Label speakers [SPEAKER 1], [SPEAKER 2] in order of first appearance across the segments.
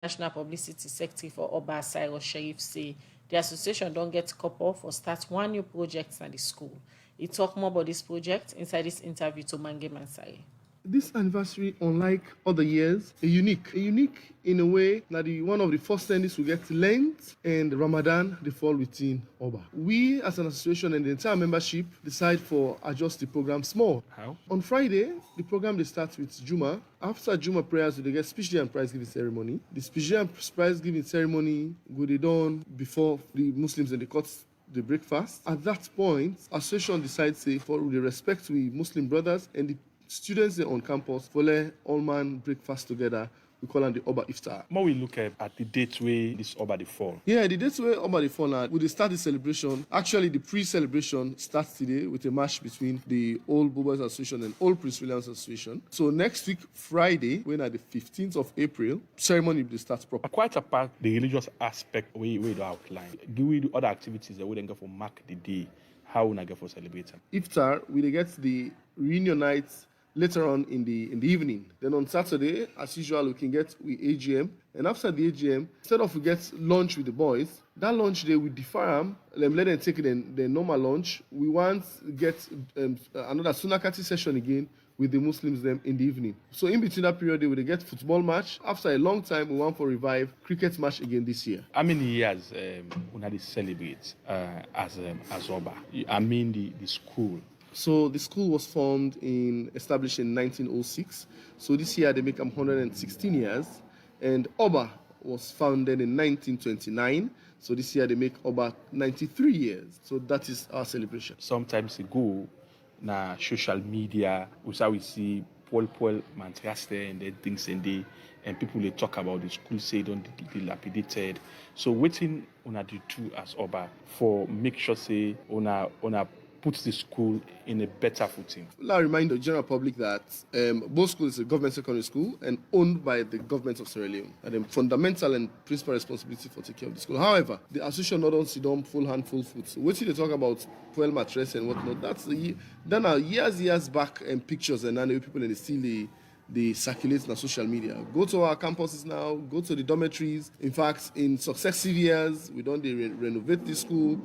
[SPEAKER 1] National Publicity Secretary for Oba Cyrus Sheriff say the association don't get couple for start one new project at the school. He talk more about this project inside this interview to Mange Mansari.
[SPEAKER 2] This anniversary, unlike other years, a unique in a way that one of the first Sundays we get Lent and Ramadan, they fall within Oba. We as an association and the entire membership decide for adjust the program small.
[SPEAKER 3] How?
[SPEAKER 2] On Friday, the program they start with Juma. After Juma prayers, they get speech day and prize giving ceremony. The speech day and prize giving ceremony will be done before the Muslims and the courts the breakfast. At that point, association decides say for the respect we Muslim brothers and the students on campus for all man breakfast together. We call them the Oba Iftar.
[SPEAKER 3] More we look at the date where this Oba the fall.
[SPEAKER 2] Yeah, the date where Oba the fall now, we start the celebration. Actually, the pre-celebration starts today with a match between the Old Bobo's Association and Old Prince William's Association. So next week, Friday, when at the 15th of April, ceremony will start proper.
[SPEAKER 3] Quite apart the religious aspect we do outline. Do we do other activities that we then go for mark the day? How we go for celebrating?
[SPEAKER 2] Iftar, we get the reunion nights later on in the evening. Then on Saturday, as usual, we can get with AGM. And after the AGM, instead of we get lunch with the boys, that lunch day we defer them, let them take the normal lunch. We want to get another Sunakati session again with the Muslims them in the evening. So in between that period, they will get football match. After a long time, we want for revive cricket match again this year.
[SPEAKER 3] How many years we celebrate as Oba? I mean the school.
[SPEAKER 2] So the school was established in 1906. So this year they make 116 years. And Oba was founded in 1929. So this year they make Oba 93 years. So that is our celebration.
[SPEAKER 3] Sometimes ago, na social media, we see Paul Manchester and then things and people they talk about the school say don't dilapidated. So waiting una do too as Oba for make sure say una puts the school in a better footing. I
[SPEAKER 2] remind the general public that both schools is a government secondary school and owned by the government of Sierra Leone. And the fundamental and principal responsibility for taking care of the school. However, the association not on sit down full hand, full foot. So what they talk about fuel mattress and whatnot, done are years back and pictures and now people in the still they circulate on social media. Go to our campuses now, go to the dormitories. In fact, in successive years, we don't renovate the school,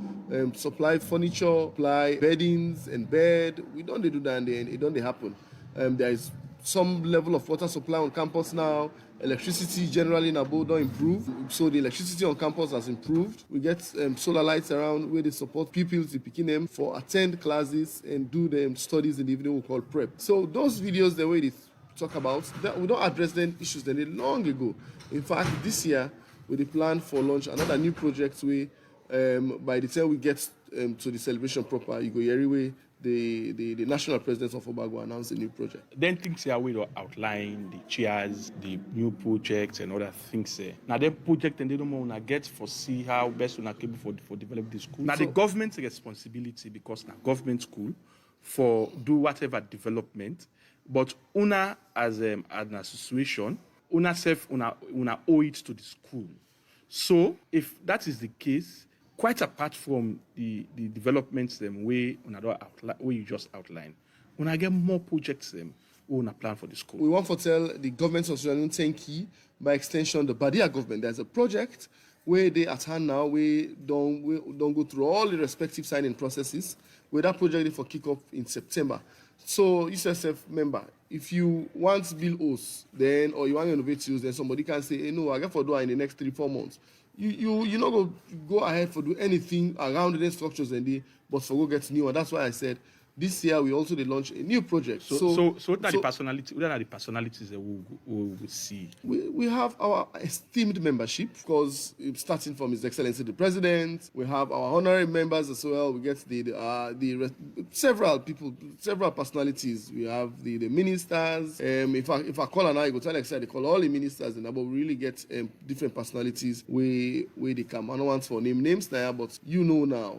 [SPEAKER 2] supply furniture, supply beddings and bed. We don't do that and it don't happen. There is some level of water supply on campus now. Electricity generally in Abo don't improve. So the electricity on campus has improved. We get solar lights around where they support pupils to pick them for attend classes and do the studies in the evening we call prep. So those videos, the way they talk about that, we don't address them issues they did long ago. In fact, this year with the plan for launch another new project where by the time we get to the celebration proper, you go every way the national president of Obago announced a new project.
[SPEAKER 3] Then things here we will outline the chairs, the new projects and other things. Now the project and they don't want to get for see how best we are able for develop the school. Now the government's responsibility because now government school for do whatever development. But una as an association, una owe it to the school. So if that is the case, quite apart from the developments way you just outlined, una get more projects una plan for the school.
[SPEAKER 2] We want to tell the government of Sierra Leone thank you, by extension the Badia government. There's a project where they at hand now we don't go through all the respective signing processes. Where that project is for kick off in September. So USSF member, if you want to build us, then or you want to innovate use, then somebody can say, hey, no, I got for do in the next 3-4 months. You not go ahead for do anything around the structures and but for go get new. And that's why I said this year we also did launch a new project.
[SPEAKER 3] So what are the personalities that we will see?
[SPEAKER 2] We have our esteemed membership, because starting from His Excellency the President, we have our honorary members as well. We get several people, several personalities. We have the ministers. If I call an I go tell Excel, they call all the ministers, and we really get different personalities where they come. I don't want to name names now, but you know now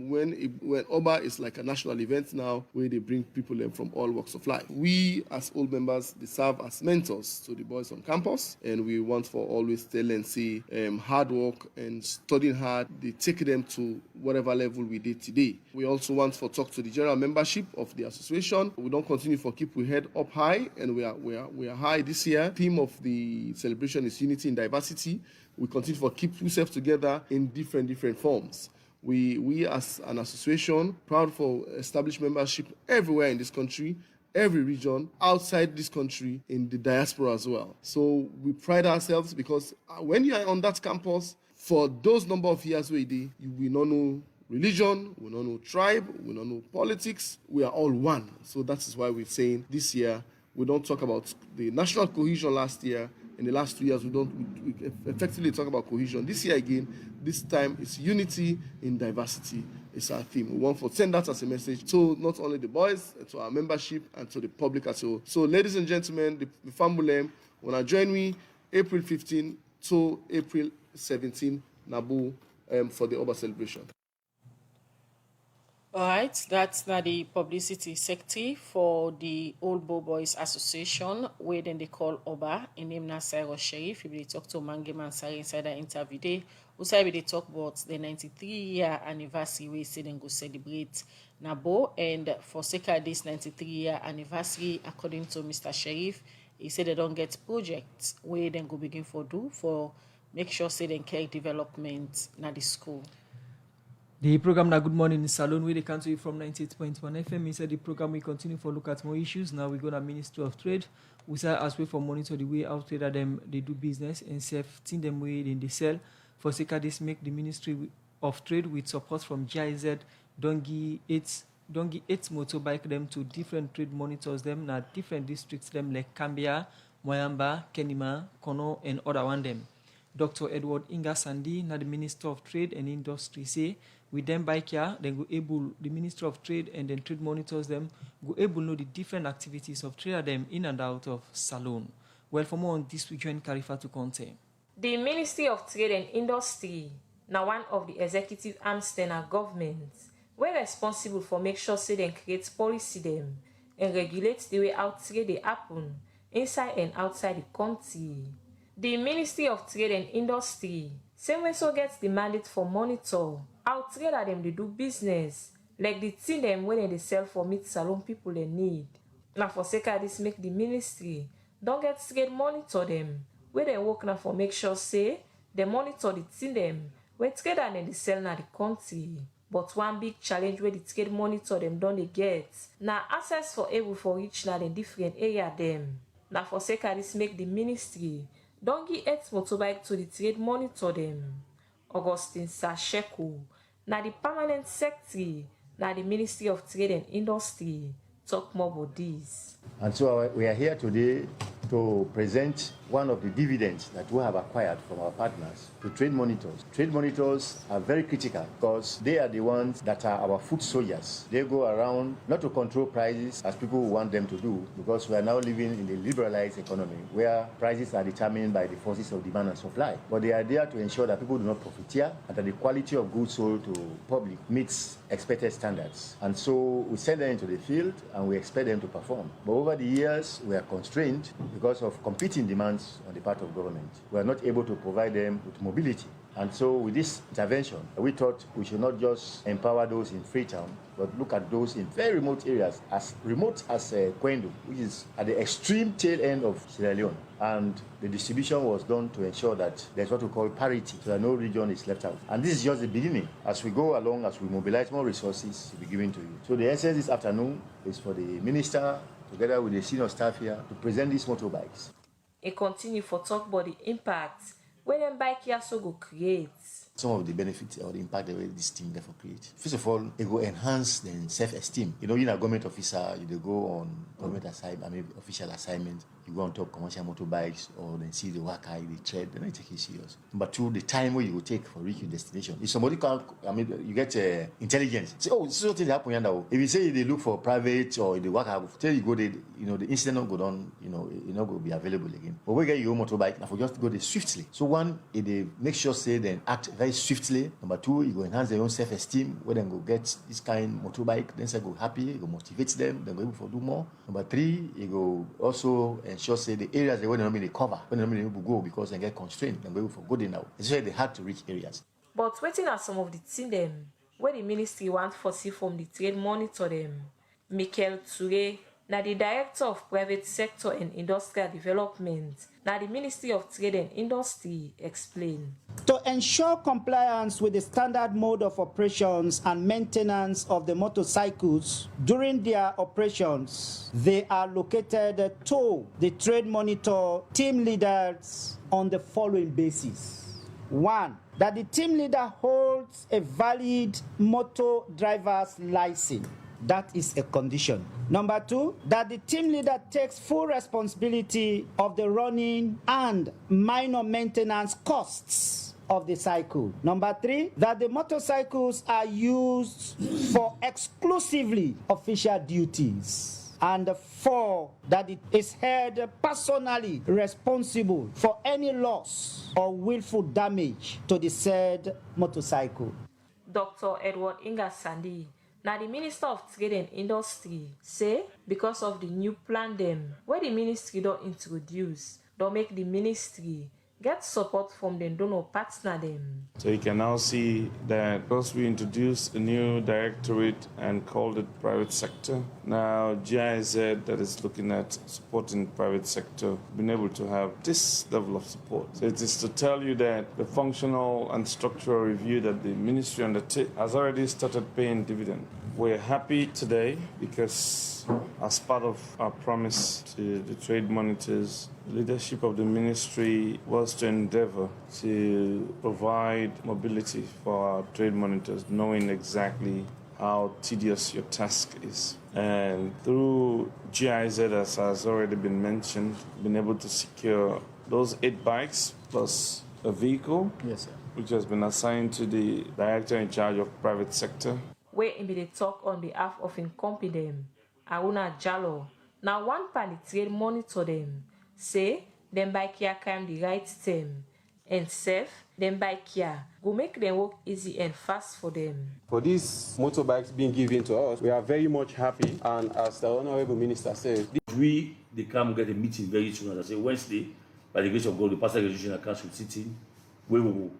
[SPEAKER 2] when Oba is like a national event. now where they bring people in from all walks of life. We, as old members, they serve as mentors to the boys on campus, and we want for always tell and say hard work and studying hard, they take them to whatever level we did today. We also want for talk to the general membership of the association. We don't continue for keep we head up high, and we are high this year. Theme of the celebration is unity in diversity. We continue for keep ourselves together in different forms. We as an association, proud for established membership everywhere in this country, every region, outside this country, in the diaspora as well. So we pride ourselves because when you are on that campus, for those number of years we not know religion, we don't know tribe, we don't know politics, we are all one. So that is why we're saying this year, we don't talk about the national cohesion last year. In the last 2 years, we effectively talk about cohesion. This year again, this time it's unity in diversity. It's our theme. We want to send that as a message to not only the boys, to our membership, and to the public as well. So, ladies and gentlemen, the family, wanna join me April 15 to April 17, Nabu, for the Oba celebration.
[SPEAKER 1] All right, that's not the publicity sector for the Old Bow Boys Association, where then they call Oba, in name na Cyrus Sheriff. If they talk to Mangema and Sari inside that interview, they talk about the 93-year anniversary, we say then go celebrate Nabo. And for sake of this 93-year anniversary, according to Mr. Sheriff, he said they don't get projects where then go begin for do for make sure say then care development na the school.
[SPEAKER 4] The program na Good Morning Salone, where they come to you from 98.1 FM. Inside the program, we continue for look at more issues. Now we go to Ministry of Trade. We say as way for monitor the way out trader them they do business and safety them way in they sell. For sake of this, make the Ministry of Trade with support from GIZ don't give eight motorbike them to different trade monitors them na different districts them like Cambia, Moyamba, Kenima, Kono, and other one them. Dr. Edward Inga Sandi, na the Minister of Trade and Industry, say with them bike here, then go able the Minister of Trade and then trade monitors them go able know the different activities of trader them in and out of Salone. Well, for more on this, we join Karifa to contain.
[SPEAKER 5] The Ministry of Trade and Industry, now one of the executive arms of government, we're responsible for make sure say they create policy them and regulate the way out trade they happen inside and outside the country. The Ministry of Trade and Industry same way so gets the mandate for monitor how trader them they do business, like the thing them when they sell for meet salon people they need. Now for sake of this make the ministry don't get trade monitor them, where they work now for make sure say they monitor the thing them where trader them they sell na the country. But one big challenge where the trade monitor them don't they get now access for able for reach na the different area them. Now for sake of this make the ministry don't give 8 motorbike to the trade monitor them. Augustine Sasheko, na the permanent secretary, na the Ministry of Trade and Industry, talk more about this.
[SPEAKER 6] And so we are here today to present one of the dividends that we have acquired from our partners to trade monitors. Trade monitors are very critical because they are the ones that are our foot soldiers. They go around not to control prices as people want them to do, because we are now living in a liberalized economy where prices are determined by the forces of demand and supply. But they are there to ensure that people do not profiteer and that the quality of goods sold to public meets expected standards. And so we send them into the field and we expect them to perform. But over the years, we are constrained because of competing demands on the part of government. We are not able to provide them with mobility. And so with this intervention, we thought we should not just empower those in Freetown, but look at those in very remote areas, as remote as Kwendo, which is at the extreme tail end of Sierra Leone. And the distribution was done to ensure that there's what we call parity, so that no region is left out. And this is just the beginning. As we go along, as we mobilize more resources to be given to you. So the essence this afternoon is for the minister, together with the senior staff here, to present these motorbikes.
[SPEAKER 5] It continue for talk about the impact when them bike here so go create.
[SPEAKER 6] Some of the benefits or the impact that this team therefore create. First of all, it will enhance the self-esteem. You know, you're a government officer, you go on government assignment, official assignment, you go on top commercial motorbikes or then see the waka, the tread, then I take it serious. Number two, the time where you will take for reaching destination. If somebody can, you get intelligence. Say, oh, this is what happen here now. If you say they look for private or the waka, tell you go there, the incident not go down, it not going to be available again. But we get your own motorbike, now for just go there swiftly. So one, they make sure say then act very swiftly. Number two, you go enhance their own self-esteem, where then go get this kind of motorbike, then say go happy, you go motivate them, then go able to do more. Number three, you go also ensure say the areas they want to cover, when they able to go because they get constrained, then go able to go there now. Especially the hard to reach areas.
[SPEAKER 5] But waiting are some of the things them where the ministry want to see from the trade monitor them. Michael Toure, now the Director of Private Sector and Industrial Development, now the Ministry of Trade and Industry, explain.
[SPEAKER 7] To ensure compliance with the standard mode of operations and maintenance of the motorcycles during their operations, they are located to the trade monitor team leaders on the following basis. 1. That the team leader holds a valid motor driver's license. That is a condition. Number 2, that the team leader takes full responsibility of the running and minor maintenance costs of the cycle. Number 3, that the motorcycles are used for exclusively official duties. And 4, that it is held personally responsible for any loss or willful damage to the said motorcycle.
[SPEAKER 5] Dr. Edward Ingasandi, now the Minister of Trade and Industry, say because of the new plan them, where the ministry don't introduce, don't make the ministry get support from the donor partner them.
[SPEAKER 3] So you can now see that because we introduced a new directorate and called it private sector, now GIZ that is looking at supporting private sector, been able to have this level of support. So it is to tell you that the functional and structural review that the ministry undertook has already started paying dividend. We're happy today because as part of our promise to the trade monitors, the leadership of the ministry was to endeavor to provide mobility for our trade monitors, knowing exactly how tedious your task is. And through GIZ, as has already been mentioned, been able to secure those 8 bikes plus a vehicle,
[SPEAKER 6] Yes, sir.
[SPEAKER 3] which has been assigned to the director in charge of private sector.
[SPEAKER 5] Where in the talk on behalf of Incompidem, Aruna Jallo, now one pan the trade monitor them, say them by Kia come the right term, and safe, them by Kia go make them work easy and fast for them.
[SPEAKER 8] For these motorbikes being given to us, we are very much happy, and as the Honorable Minister said,
[SPEAKER 9] they come get a meeting very soon, as I say Wednesday, by the grace of God, the Pastor Registration Council sitting, we will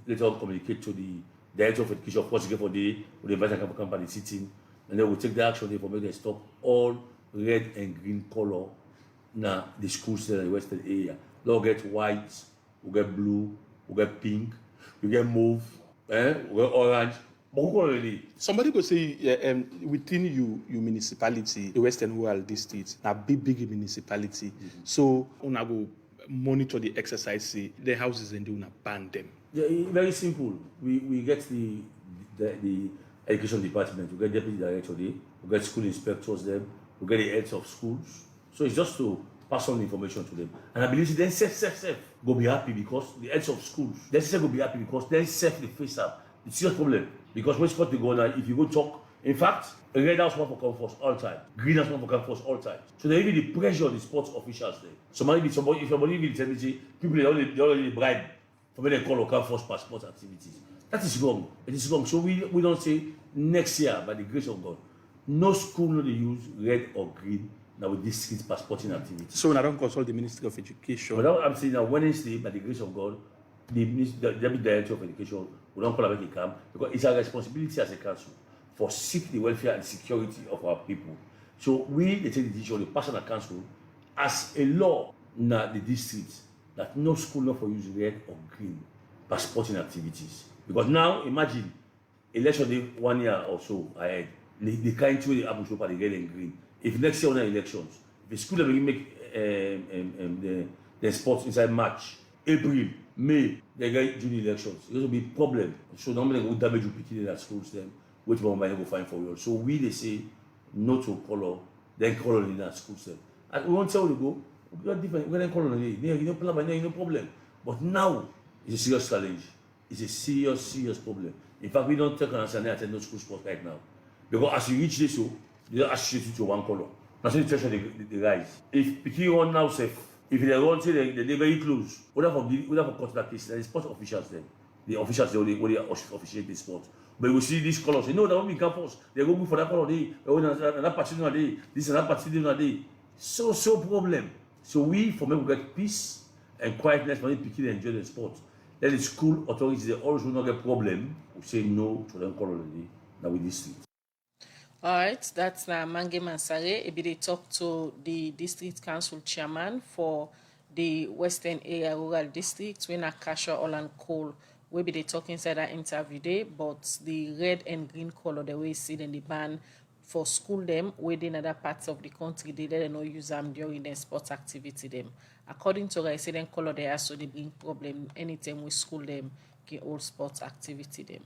[SPEAKER 9] later communicate to the Director of Education of Portugal for the environmental company sitting, and then we'll take the action for making them stop all red and green color now the schools in the western area. They'll get white, we'll get blue, we'll get pink, we get mauve, we'll get orange. But who already?
[SPEAKER 3] Somebody could say within your municipality, the Western Rural District, a big municipality. So una go monitor the exercise, see the houses and do una ban them.
[SPEAKER 9] Yeah, very simple. We get the education department, we get deputy director there, we get school inspectors there, we get the heads of schools. So it's just to pass on information to them. And I believe then safe go be happy because the heads of schools, then safe go be happy because then safe the face up. It's your problem. Because when sport they go now, if you go talk, in fact, a red house one for come first all time, green house one for come first all time. So there will be the pressure on the sports officials there. If somebody will tell me, people they already bribe for when they call or come first for sports activities. That is wrong. It is wrong. So we don't say next year, by the grace of God, no school no they use red or green now with district passporting activities.
[SPEAKER 3] So I don't consult the Ministry of Education.
[SPEAKER 9] But now I'm saying that Wednesday, by the grace of God, the Deputy Director of Education will not call about a camp because it's our responsibility as a council for seek the welfare and security of our people. So we, the take the decision, the personal council, as a law in the district, that no school not for use red or green passporting activities. Because now, imagine, election day 1 year or so ahead, the kind of they happen to the red and green. If next year on elections, if the school will make the sports inside March, April, May, they get June elections, it will be a problem. So normally they will damage you picking in schools then, which one might go find for you. So we they say no to color, then color in our schools then. And we won't tell you to go, We are different. We don't call on it. No problem. No problem. But now it's a serious challenge. It's a serious problem. In fact, we don't take an answer and attend no school sports right now. Because as you reach this, you don't associate it to one color. That's when the pressure they rise. If Piki run now safe, if they run, say they're very close. Whatever for cut that case, there is sport officials then. The officials they officiate the sport. But you will see these colors. You know that won't be campus. They go move for that color day. Another particular day. This and that particular day. So problem. So we for me we get peace and quietness for them Piki enjoy the sport. Then the school authorities they always will not get problem. We say no to them color day. Now with this street.
[SPEAKER 1] All right, that's Mange Mansare. Maybe they talk to the district council chairman for the Western Area Rural District, when Akasha Olan Cole. We be they talk inside that interview day, but the red and green color, the way you see in the ban for school them within other parts of the country, they let them not use them during their sports activity them. According to I say them color they also they bring problem anytime we school them get all sports activity them.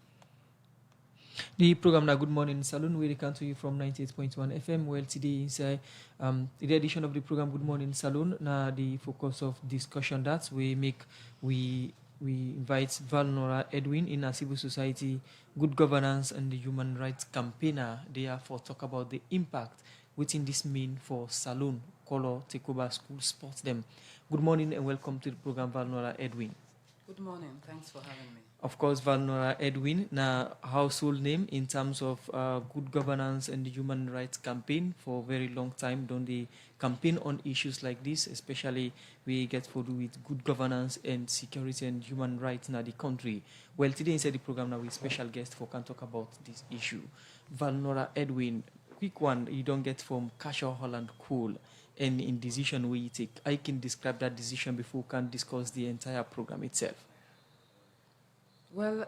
[SPEAKER 4] The program now Good Morning Salone, we come to you from 98.1 FM. Well, today inside the edition of the program Good Morning Salone, now the focus of discussion that we invite Valnora Edwin in a civil society, good governance and the human rights campaigner. Therefore, talk about the impact within this mean for Salone, color, take over school sports them. Good morning and welcome to the program Valnora Edwin.
[SPEAKER 10] Good morning. Thanks for having me.
[SPEAKER 4] Of course, Valnora Edwin, na household name in terms of good governance and the human rights campaign for a very long time. Don't they campaign on issues like this, especially we get to do with good governance and security and human rights in the country. Well, today inside the program now with special guest for can talk about this issue. Valnora Edwin, quick one you don't get from Kasha Holland Cool and in decision we take. I can describe that decision before we can discuss the entire program itself.
[SPEAKER 10] Well,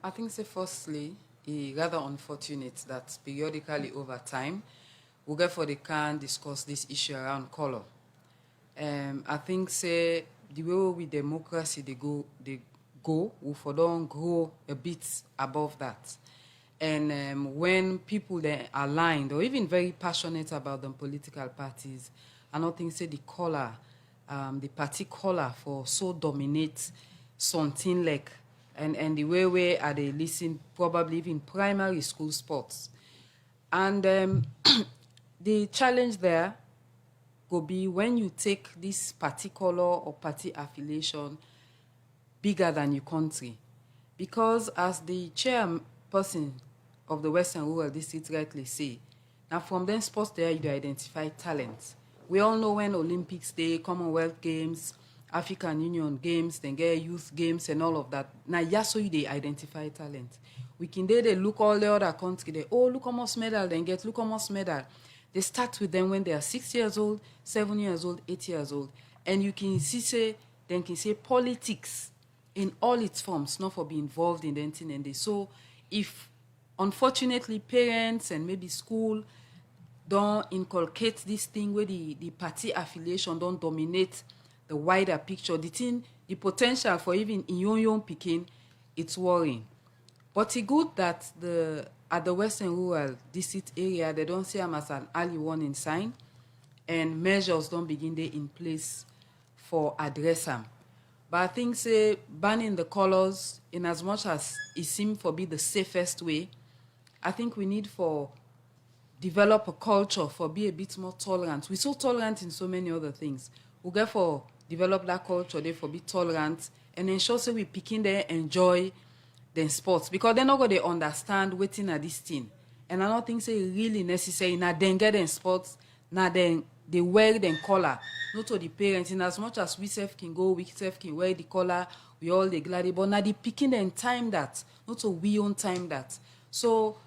[SPEAKER 10] I think, firstly, it's rather unfortunate that periodically over time, we get for the can discuss this issue around color. I think, the way with democracy they go, we for don't grow a bit above that. And when people they aligned or even very passionate about the political parties, I don't think the color, the party color for so dominate something like. And the way are they listen probably even primary school sports. And the challenge there will be when you take this particular or party affiliation bigger than your country. Because as the chairperson of the Western Rural District rightly say, now from them sports there you identify talent. We all know when Olympics Day, Commonwealth Games, African Union Games, then get youth games and all of that. Now, yes, so they identify talent. We can they look all the other countries, they, look how much medal, then get, look how much medal. They start with them when they are 6 years old, 7 years old, 8 years old. And you can see, politics in all its forms, not for being involved in anything. And they. So if, unfortunately, parents and maybe school don't inculcate this thing where the party affiliation don't dominate the wider picture, the potential for even in young picking, it's worrying. But it's good that at the Western Rural District area, they don't see them as an early warning sign, and measures don't begin there in place for address them. But I think banning the colors, in as much as it seems to be the safest way, I think we need for develop a culture for be a bit more tolerant. We're so tolerant in so many other things. We get for develop that culture, therefore be tolerant, and ensure we picking there enjoy the sports, because they're not going to understand waiting at this thing. And I don't think it's really necessary. Now then get them sports, now then they wear them color, not to the parents. In as much as we self can go, we self can wear the color, we all the glad, but now they picking them time that, not to we own time that. So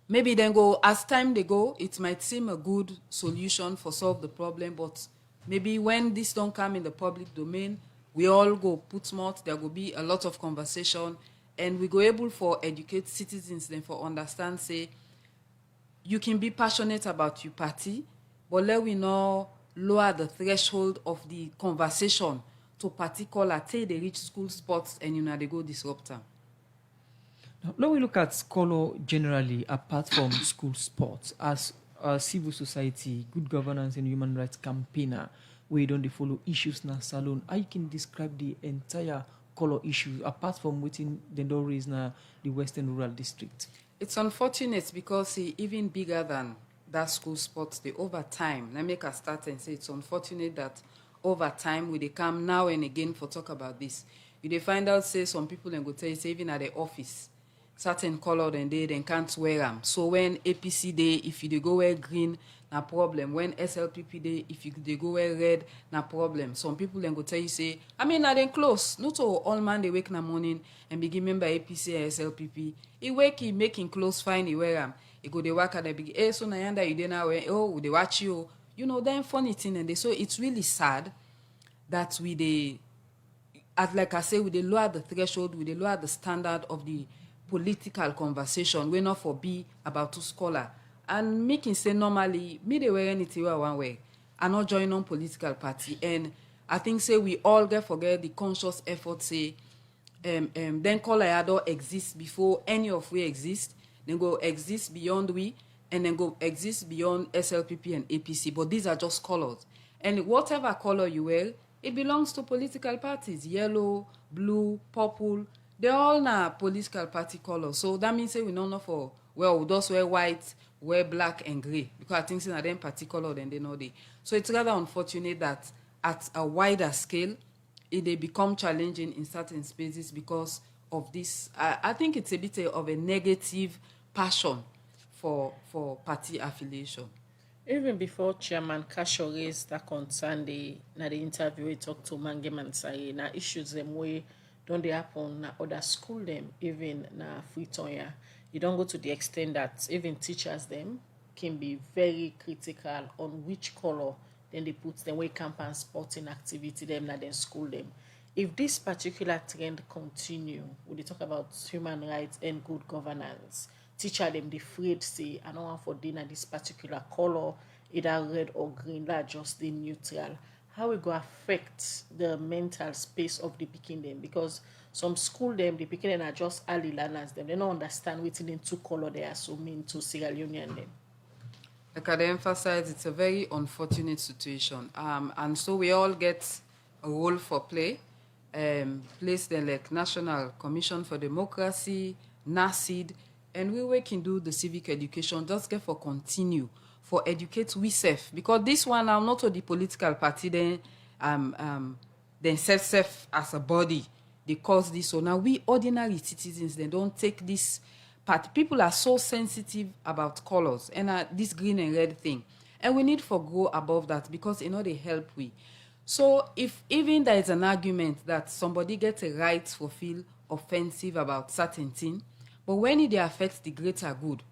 [SPEAKER 10] maybe then go, as time they go, it might seem a good solution for solve the problem, but maybe when this don't come in the public domain, we all go put smart, there will be a lot of conversation, and we go able for educate citizens then for understand, say, you can be passionate about your party, but let we not lower the threshold of the conversation to particular till they reach school sports and they go disrupt them.
[SPEAKER 4] Now we look at color generally apart from school sports as civil society, good governance and human rights campaigner, where you don't follow issues na Salone. How you can describe the entire color issue apart from within the don't raise na the Western Rural District?
[SPEAKER 10] It's unfortunate because even bigger than that school sports, the over time. Let me make a start and say it's unfortunate that over time we they come now and again for talk about this. You they find out say some people and go tell you say even at the office, certain color then can't wear them. So when APC day, if you they go wear green, na problem. When SLPP day, if you they go wear red, na problem. Some people then go tell you say, I mean, na then close. Not all man they wake in the morning and begin member APC and SLPP. He wake, he making clothes fine, he wear them. He go they work at the big. So na yanda you now wear. Oh, they watch you. You know, then funny thing and they. So it's really sad that we they, as like I say, we they lower the threshold, we they lower the standard of the political conversation. We not for be about to scholar. And making say normally, me they wear anything one way. I not join on political party. And I think say we all get forget the conscious effort say then color exist before any of we exist, then go exist beyond we, and then go exist beyond SLPP and APC. But these are just colors. And whatever color you wear, it belongs to political parties. Yellow, blue, purple, they're all now political party colors. So that means say we don't know for, well, we just wear white, wear black and gray. Because I think that them particular than they know they. So it's rather unfortunate that at a wider scale, they become challenging in certain spaces because of this. I think it's a bit of a negative passion for party affiliation.
[SPEAKER 1] Even before Chairman Kasho raised that concern, the interview he talked to Mange Mansari, na issues them way don't they happen na other school them, even na Freetonia. You don't go to the extent that even teachers them can be very critical on which color then they put them way camp and sporting activity them na then school them. If this particular trend continue, we they talk about human rights and good governance, teacher them the afraid say I don't want for dinner this particular color, either red or green, that just the neutral. How it go affect the mental space of the picking them? Because some school them the picking them are just early learners them. They don't understand what's in two color they are so mean to Sierra Leonean them.
[SPEAKER 10] Like I emphasize, it's a very unfortunate situation. And so we all get a role for play. Place the like National Commission for Democracy, NACID, and we can do the civic education, just get for continue, for educate we self. Because this one now not to the political party then self as a body, they cause this. So now we ordinary citizens, they don't take this part. People are so sensitive about colors and this green and red thing. And we need to go above that because they help we. So if even there is an argument that somebody gets a right to feel offensive about certain thing, but when it affects the greater good,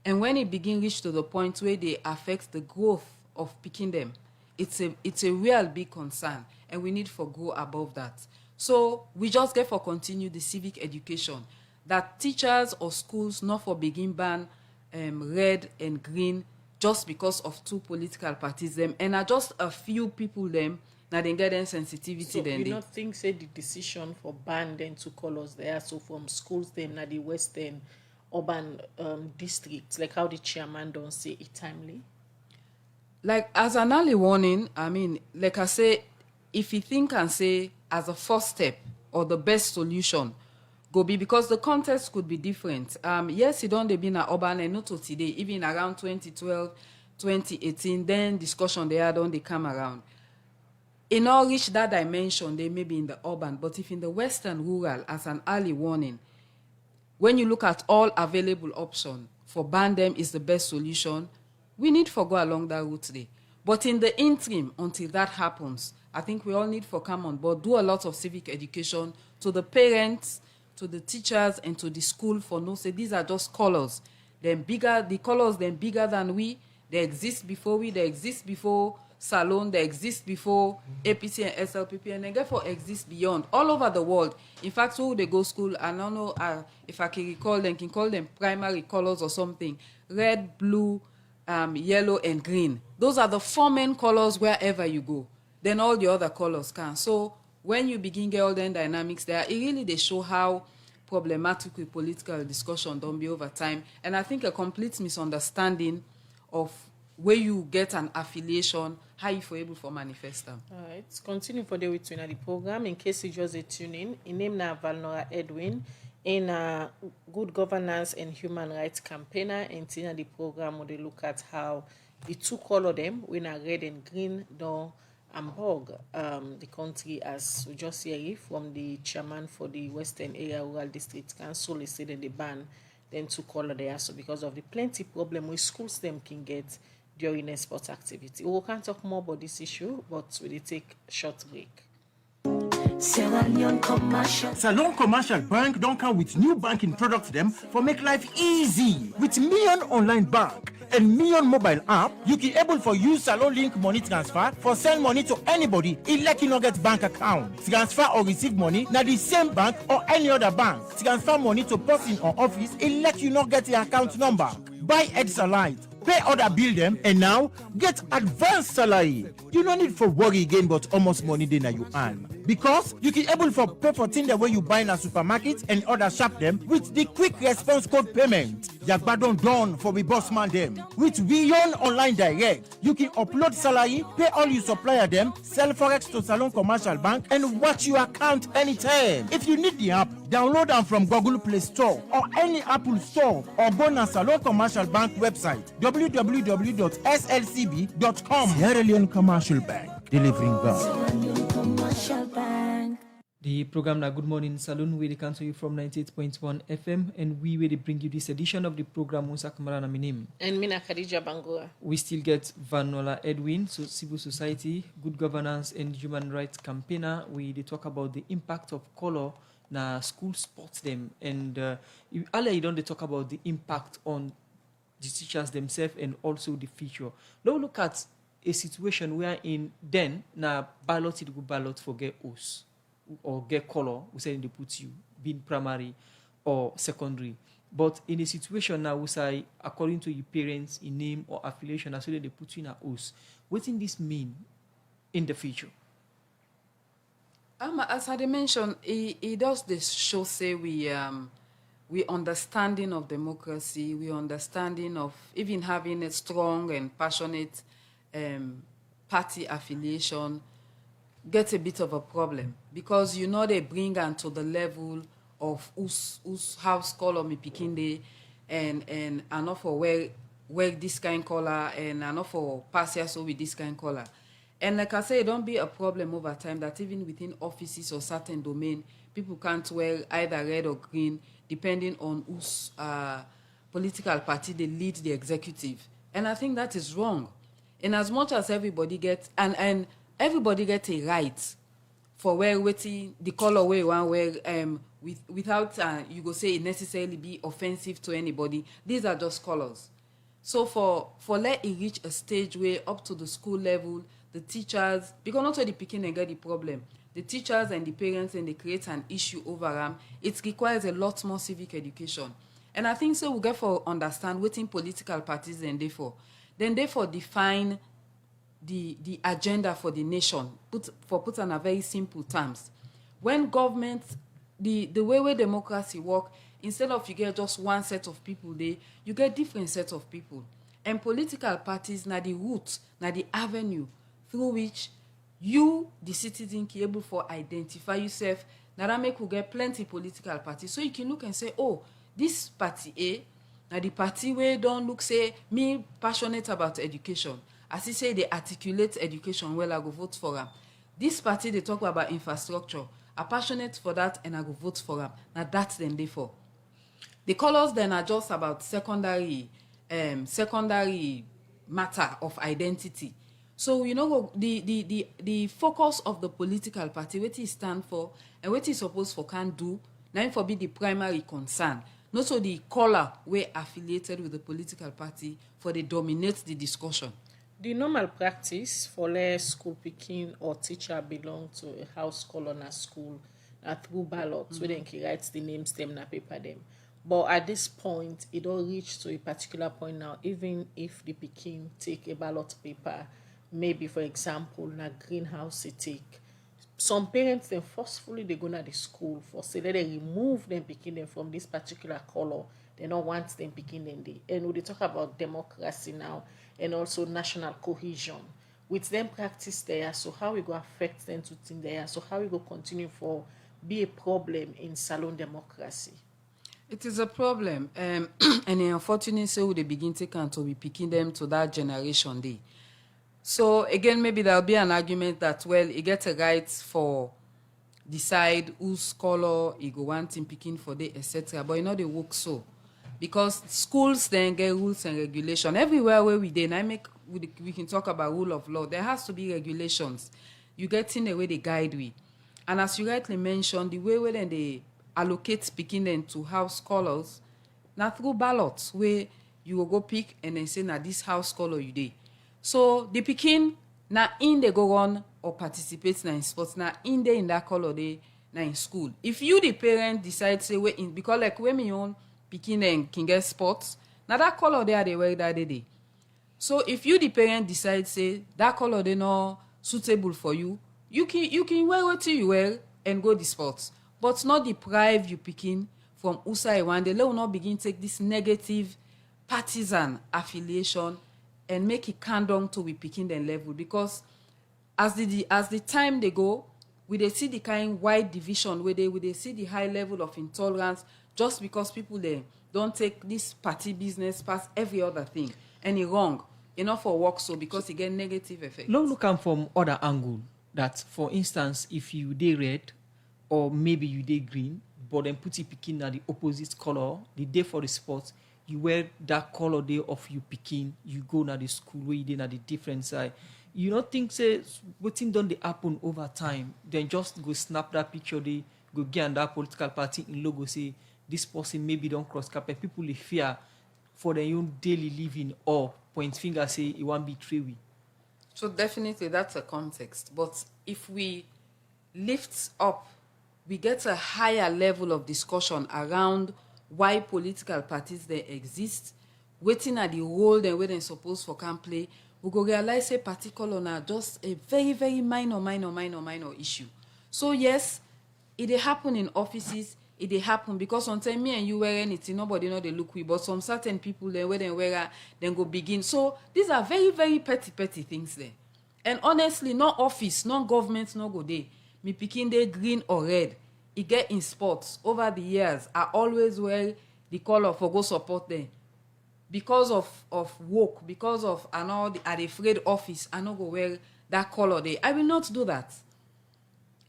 [SPEAKER 10] and when it begin reach to the point where they affect the growth of picking them, it's a real big concern, and we need to go above that. So we just get for continue the civic education that teachers or schools not for begin ban red and green just because of two political parties them, and are just a few people them now they get them sensitivity.
[SPEAKER 1] So
[SPEAKER 10] then
[SPEAKER 1] you
[SPEAKER 10] they
[SPEAKER 1] not think say the decision for ban then two colors there, so from schools them na the western urban districts, like how the chairman don't say it timely?
[SPEAKER 10] Like as an early warning, I mean, like I say, if you think and say as a first step or the best solution go be, because the context could be different. Yes, it don't be in urban and not to today, even around 2012, 2018, then discussion they had on they come around. In all reach that dimension, they may be in the urban, but if in the western rural, as an early warning, when you look at all available options, for ban them is the best solution, we need to go along that route today. But in the interim, until that happens, I think we all need to come on board, do a lot of civic education to the parents, to the teachers, and to the school for no say these are just colors. They're bigger, the colors they're bigger than we, they exist before we, they exist before Salone, they exist before APC and SLPP, and they therefore exist beyond all over the world. In fact, who they go school, I don't know if I can recall them, can call them primary colors or something. Red, blue, yellow, and green. Those are the four main colors wherever you go. Then all the other colors can. So when you begin get all the dynamics there, it really they show how problematic with political discussion don't be over time. And I think a complete misunderstanding of where you get an affiliation, how you for able for manifest them.
[SPEAKER 1] All right, continue for the way to the program. In case you just a tune in name na Valnora Edwin, in a good governance and human rights campaigner, and in the program where they look at how the two color them when are red and green down and bog the country, as we just hear from the chairman for the Western Area Rural District Council, is said in the ban then to color there. So because of the plenty problem with schools them can get during a sport activity. We can talk more about this issue, but we'll take a short break.
[SPEAKER 11] Salone Commercial Bank don't come with new banking products them for make life easy. With Million Online Bank and Million Mobile app, you can able for use Salone Link money transfer for send money to anybody it like you not get bank account. Transfer or receive money now the same bank or any other bank. Transfer money to person or office it let you not get the account number. Buy Edsalite, pay other bill them, and now get advanced salary. You don't need for worry again but almost money then you earn. Because you can able for pay for things the way you buy in a supermarket and other shop them with the quick response code payment. Yagbadon done for the boss man them. With Beyond Online Direct, you can upload salary, pay all your supplier them, sell forex to Salone Commercial Bank, and watch your account anytime. If you need the app, download them from Google Play Store or any Apple Store, or go to Salone Commercial Bank website www.slcb.com. Sierra Leone Commercial Bank, delivering God.
[SPEAKER 4] The program na Good Morning Salone, where they come to you from 98.1 FM, and we will bring you this edition of the program. Musa Kamara na minim.
[SPEAKER 1] And Mina Khadija Bangura.
[SPEAKER 4] We still get Vanola Edwin, so civil society, good governance, and human rights campaigner. We they talk about the impact of color na school sports them, and earlier you don't they talk about the impact on the teachers themselves and also the future. Now look at a situation where in then na ballot it go ballot for get us or get color, we say they put you being primary or secondary. But in a situation now we say according to your parents in name or affiliation, as well they put you in a house. What does this mean in the future?
[SPEAKER 10] As I mentioned, it does this show say we understanding of democracy, we understanding of even having a strong and passionate party affiliation gets a bit of a problem, because they bring them to the level of whose house color me pikinde and not for wear this kind color and not for pass here so with this kind color. And like I say, it don't be a problem over time that even within offices or certain domain, people can't wear either red or green depending on whose political party they lead the executive. And I think that is wrong. In as much as everybody gets and everybody gets a right for wear waiting the color way one wear without you go say it necessarily be offensive to anybody. These are just colors. So for let it reach a stage where up to the school level, the teachers, because not only picking and get the problem, the teachers and the parents, and they create an issue over them, it requires a lot more civic education. And I think so we get for understand what in political parties and therefore define the agenda for the nation, put on a very simple terms. When government, the way democracy work, instead of you get just one set of people there, you get different sets of people. And political parties na the route, na the avenue through which you, the citizen, can able for identify yourself. Now that make you get plenty political parties. So you can look and say, oh, this party A, now the party where don't look say me passionate about education. As he say they articulate education well, I go vote for them. This party they talk about infrastructure. I'm passionate for that and I go vote for them. Now that's them therefore. The colors then are just about secondary matter of identity. So the focus of the political party, what it stand for and what it supposed for can do, now for be the primary concern. Not so the color we're affiliated with the political party for they dominate the discussion.
[SPEAKER 1] The normal practice for let school picking or teacher belong to a house color na school through ballots where they can write the names them na paper them. But at this point, it all reached to a particular point now, even if the picking take a ballot paper, maybe for example, na greenhouse they take. Some parents then forcefully they go to the school for say that they remove them picking them from this particular color. They don't want them picking them there. And when they talk about democracy now, and also national cohesion. With them practice there, so how we go affect them to think there, so how we go continue for be a problem in Salone democracy.
[SPEAKER 10] It is a problem, and unfortunately, so they begin to count to be picking them to that generation day. So again, maybe there'll be an argument that, well, you get a right for decide whose color you go want in picking for day, etc. But they work so, because schools then get rules and regulation everywhere where we did. We can talk about rule of law. There has to be regulations. You get in the way they guide we, and as you rightly mentioned, the way then they allocate picking them to house colors, now through ballots where you will go pick and then say now this house color you day. So the picking now in they go on or participate in sports now in there in that color they now in school. If you the parent decide say we in because like when me own picking and can get sports now that color there they wear that day. So if you the parent decide say that color they not suitable for you, you can wear what you wear and go the sports, but not deprive you picking from Usai one. They will not begin take this negative partisan affiliation and make it count down to we picking them level, because as the time they go, we they see the kind wide division where they see the high level of intolerance just because people they don't take this party business past every other thing and it wrong enough for work so because it get negative effects.
[SPEAKER 4] Look from other angle that, for instance, if you day red or maybe you day green, but then put it picking at the opposite color, the day for the sports, you wear that color day of you picking, you go na the school where you did at the different side. You don't think say waiting done they happen over time, then just go snap that picture, they go get that political party in logo say this person maybe don't cross carpet. People they fear for their own daily living or point finger say it won't betray we.
[SPEAKER 10] So definitely that's a context. But if we lift up, we get a higher level of discussion around why political parties they exist, waiting at the role they where they supposed for can play, we go realize a particular now just a very, very minor issue. So yes, it dey happen in offices, it dey happen because sometimes me and you wear anything, nobody know they look we, but some certain people they where they wear then go begin. So these are very, very petty things there. And honestly, no office, no government, no go there. Me picking they green or red. It get in sports over the years. I always wear the color for go support them. Because of work, because of I know at afraid office, I not go wear that color there. I will not do that.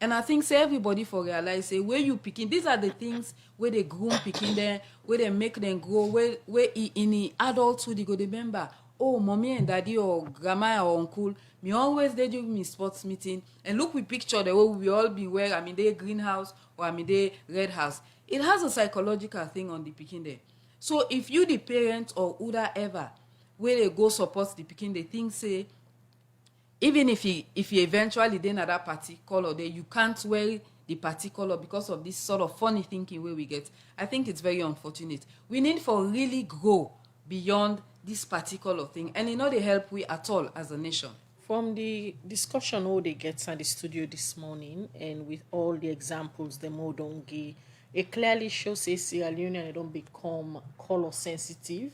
[SPEAKER 10] And I think say everybody for realize say where you picking, these are the things where they groom picking them, where they make them grow, where in the adulthood they go remember, oh mommy and daddy or grandma or uncle, me always they do me sports meeting and look we picture the way we all be wear, I mean they greenhouse or I mean they red house. It has a psychological thing on the picking there. So if you the parent or whoever where they go support the picking, they think say even if you eventually then at that party color there, you can't wear the party color because of this sort of funny thinking where we get. I think it's very unfortunate. We need for really go beyond this particular thing, and they help we at all as a nation.
[SPEAKER 1] From the discussion all they get at the studio this morning, and with all the examples the more don't give, it clearly shows say Sierra Leone don't become color sensitive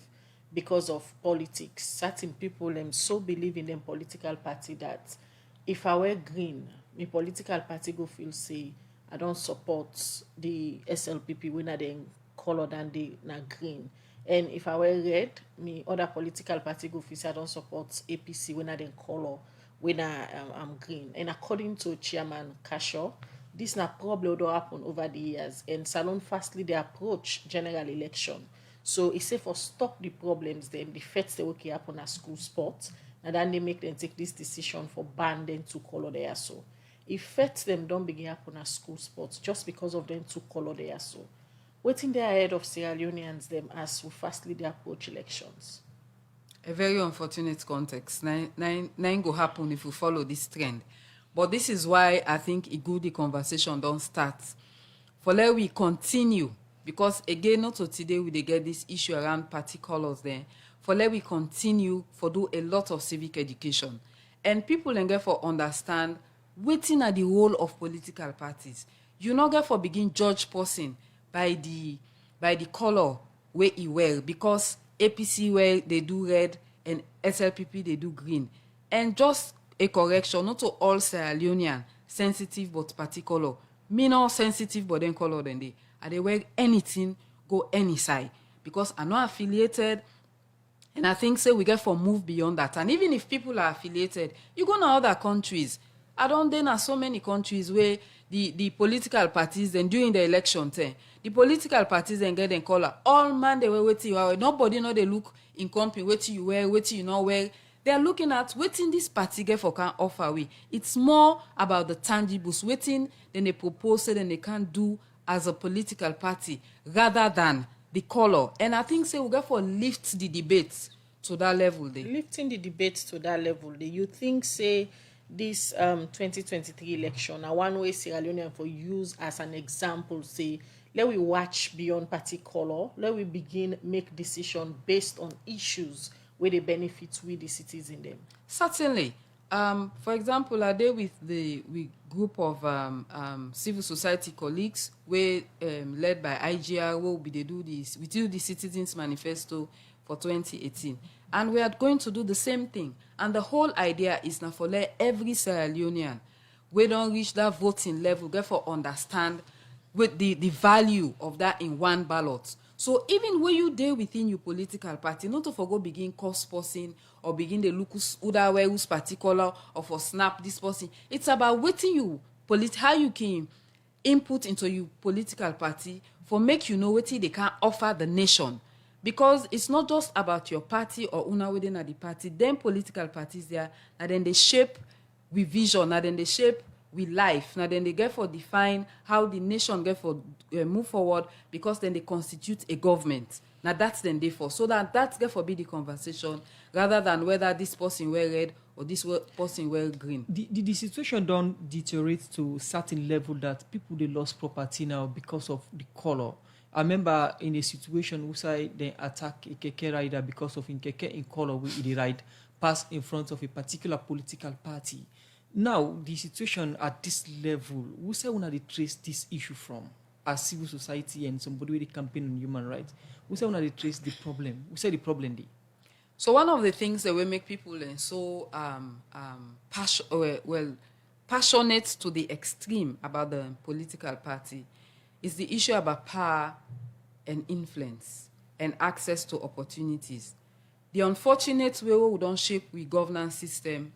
[SPEAKER 1] because of politics. Certain people so believe in them political party that if I wear green, my political party go feel say I don't support the SLPP when I then color than they na green. And if I wear red, me other political party go feel say I don't support APC when I then color when I'm green. And according to Chairman Kasho, this na problem will happen over the years. And Salone fastly they approach general election. So it's say for stop the problems them, the first they will happen at school sports, and then they make them take this decision for ban them to color there. So if first them don't begin happen at school sports just because of them to color there. So waiting there ahead of Sierra Leoneans them as we fastly they approach elections.
[SPEAKER 10] A very unfortunate context. Nine go happen if we follow this trend. But this is why I think a good conversation don't start. For let we continue, because again, not so today we get this issue around party colors there. For let we continue for do a lot of civic education. And people and get for understand waiting at the role of political parties. You not get for begin judge person by the color where he wear, because APC where they do red and SLPP they do green. And just a correction, not to all Sierra Leonean sensitive but particular. Me not sensitive but then color than they. And they wear anything, go any side. Because I'm not affiliated. And I think we get for move beyond that. And even if people are affiliated, you go to other countries. I don't know so many countries where the political parties then during the election time, the political parties then get them color. All man they were waiting. Nobody know they look in company, waiting you wear, waiting you know where. They are looking at waiting this party get for can offer we. It's more about the tangibles, waiting then they propose then they can do as a political party rather than the color. And I think we get for lift the debates to that level.
[SPEAKER 1] Lifting the debate to that level, you think this 2023 election now one way Sierra Leonean for use as an example, say let we watch beyond party color, let we begin make decision based on issues where they benefit with the citizens them.
[SPEAKER 10] Certainly. For example, I did with the group of civil society colleagues, led by IGR, where we do the Citizens Manifesto for 2018, and we are going to do the same thing. And the whole idea is now for let every Sierra Leonean, we don't reach that voting level, therefore understand with the value of that in one ballot. So even when you deal within your political party, not to forgo begin cost person or begin the look who's particular or for snap this person. It's about waiting you how you can input into your political party for make you know what they can offer the nation. Because it's not just about your party or una within the party. Then political parties there, and then they shape with vision, and then they shape with life. Now then they get for define how the nation get for move forward, because then they constitute a government. Now that's then they for. So that's get for be the conversation rather than whether this person wear red or this person wear green.
[SPEAKER 4] The situation don't deteriorate to certain level that people they lost property now because of the color. I remember in a situation where they attack a keke rider because of in keke in color where the ride pass in front of a particular political party. Now, the situation at this level, who say we they trace this issue from as civil society and somebody with a campaign on human rights? Who say we they trace the problem? Who say the problem there?
[SPEAKER 10] So one of the things that will make people so passionate to the extreme about the political party is the issue about power and influence and access to opportunities. The unfortunate way we don't shape we governance system,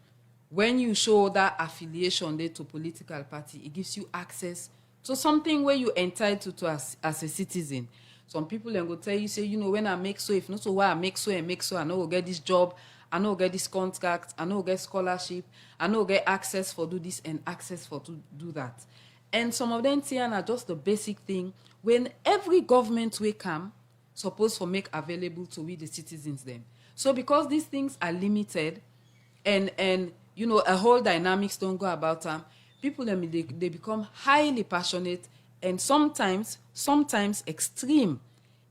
[SPEAKER 10] when you show that affiliation there to political party, it gives you access to something where you entitled to as a citizen. Some people then go tell you, say, when I make so, if not so why I make so, I know we'll get this job, I know we'll get this contract, I know we'll get scholarship, I know we'll get access for do this and access for to do that. And some of them are just the basic thing when every government will come supposed to make available to we the citizens them. So because these things are limited and a whole dynamics don't go about them, people they become highly passionate and sometimes extreme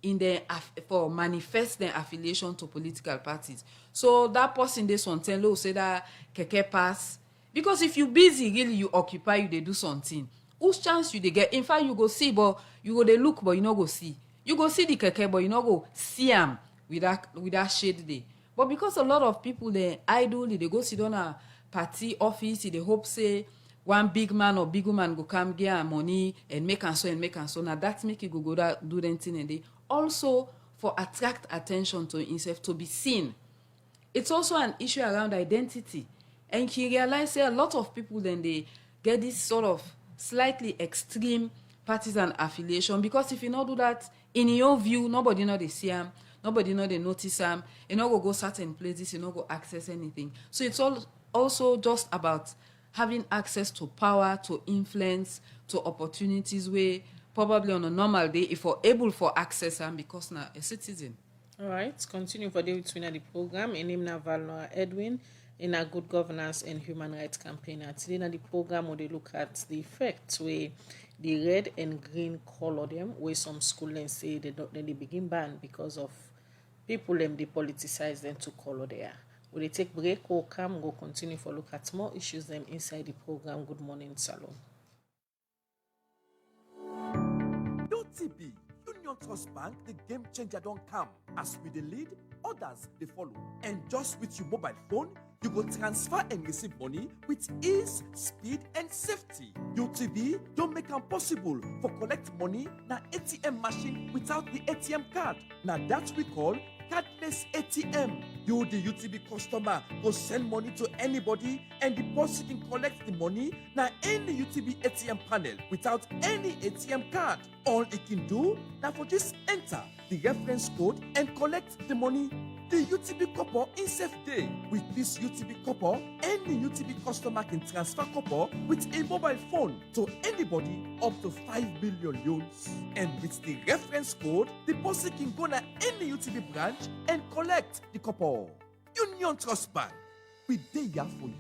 [SPEAKER 10] in their for manifest their affiliation to political parties. So that person they something will say that keke pass, because if you busy really you occupy you they do something. Whose chance you they get? In fact, you go see, but you go they look, but you no go see. You go see the keke, but you no go see them with that shade there. But because a lot of people they idle, they go sit on a party office, they hope say one big man or big woman go come get money and make and so. Now that make you go that do them thing and they also for attract attention to himself to be seen. It's also an issue around identity, and he realized say a lot of people then they get this sort of slightly extreme partisan affiliation, because if you not do that in your view, nobody know they see them, nobody know they notice them, you know go certain places, you know go access anything. So it's also just about having access to power, to influence, to opportunities where probably on a normal day if you're able for access and because now a citizen.
[SPEAKER 1] All right, continue for the program. In name na Valnoa Edwin in a good governance and human rights campaign. Today na the program where they look at the effects where the red and green color them, where some school and say they begin ban because of people them they politicize them to color there. Will they take break or come go continue for look at more issues them inside the program Good Morning Salone.
[SPEAKER 11] TB Union Trust Bank, the game changer don't come. As we the lead
[SPEAKER 12] others they follow. And just with your mobile phone, you go transfer and receive money with ease, speed, and safety. UTB don't make it possible for collect money na ATM machine without the ATM card. Now that we call cardless ATM. You, the UTB customer, go send money to anybody and the person can collect the money na any UTB ATM panel without any ATM card. All it can do now for just enter the reference code and collect the money. The UTB copper in safe day. With this UTB copper, any UTB customer can transfer copper with a mobile phone to anybody up to 5 million loans. And with the reference code, the person can go to any UTB branch and collect the copper. Union Trust Bank, we there for you.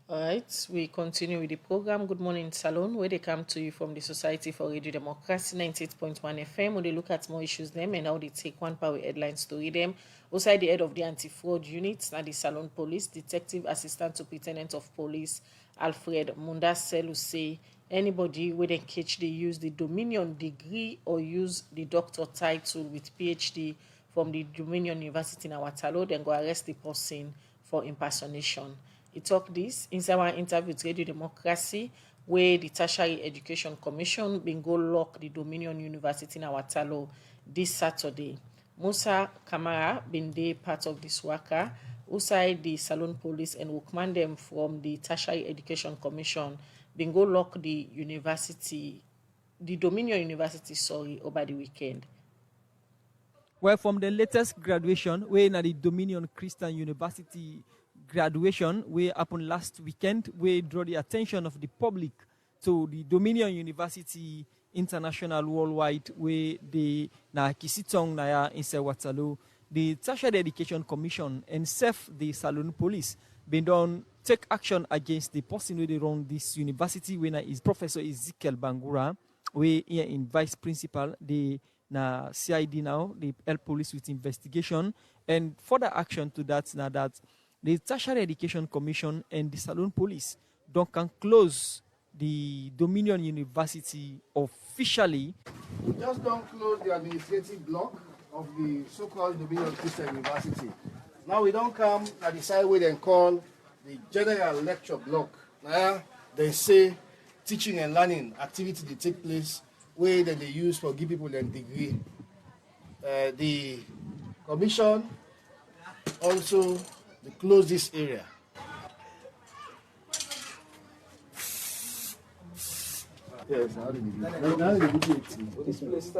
[SPEAKER 1] All right, we continue with the program Good Morning Salone, where they come to you from the Society for Radio Democracy 98.1 FM, where they look at more issues them and how they take one power headlines to read them. Outside the head of the anti-fraud unit, now the Salone Police, Detective Assistant Superintendent of Police, Alfred Mundaselu say anybody where they catch they use the Dominion degree or use the doctor title with PhD from the Dominion University in Awatalo, then go arrest the person for impersonation. He talked this inside one interview with Radio Democracy, where the Tertiary Education Commission been go lock the Dominion University in Awatalo this Saturday. Musa Kamara been there part of this worker, outside the Salone Police and Wokman them from the Tertiary Education Commission been go lock the university, the Dominion University, over the weekend.
[SPEAKER 4] Well, from the latest graduation, we're at the Dominion Christian University graduation, we happened last weekend, we draw the attention of the public to the Dominion University International Worldwide, where the na Kisitong na in Watalo, the Tertiary Education Commission and the Salone Police been done take action against the person who they run this university, when is Professor Ezekiel Bangura, we here in Vice Principal, the na CID now, the help police with investigation and further action to that now that the Tertiary Education Commission and the Salone Police can close the Dominion University officially.
[SPEAKER 2] We just don't close the administrative block of the so-called Dominion Christian University. Now we don't come at the side where they call the general lecture block. They say teaching and learning activity they take place where they use for give people their degree. The commission also they close this area. Yes,
[SPEAKER 12] This place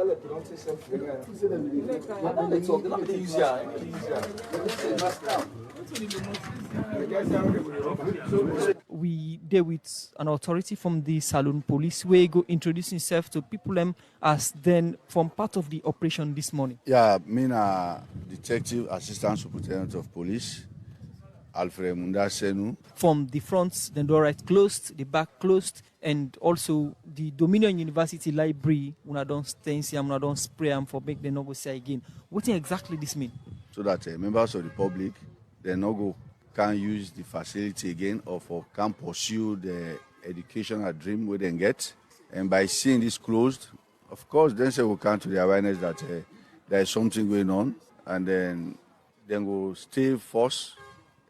[SPEAKER 4] we deal with an authority from the Salone Police where go introduce himself to people as then from part of the operation this morning.
[SPEAKER 13] Yeah, me na Detective Assistant Superintendent of Police, Alfred Mundaselu.
[SPEAKER 4] From the front, the door right closed, the back closed, and also the Dominion University Library, when I don't stencil, when I don't spray them for make them not go say again. What exactly this mean?
[SPEAKER 13] So that members of the public, they no go can use the facility again or can pursue the educational dream we then get. And by seeing this closed, of course, then they will come to the awareness that there is something going on, and then go stay force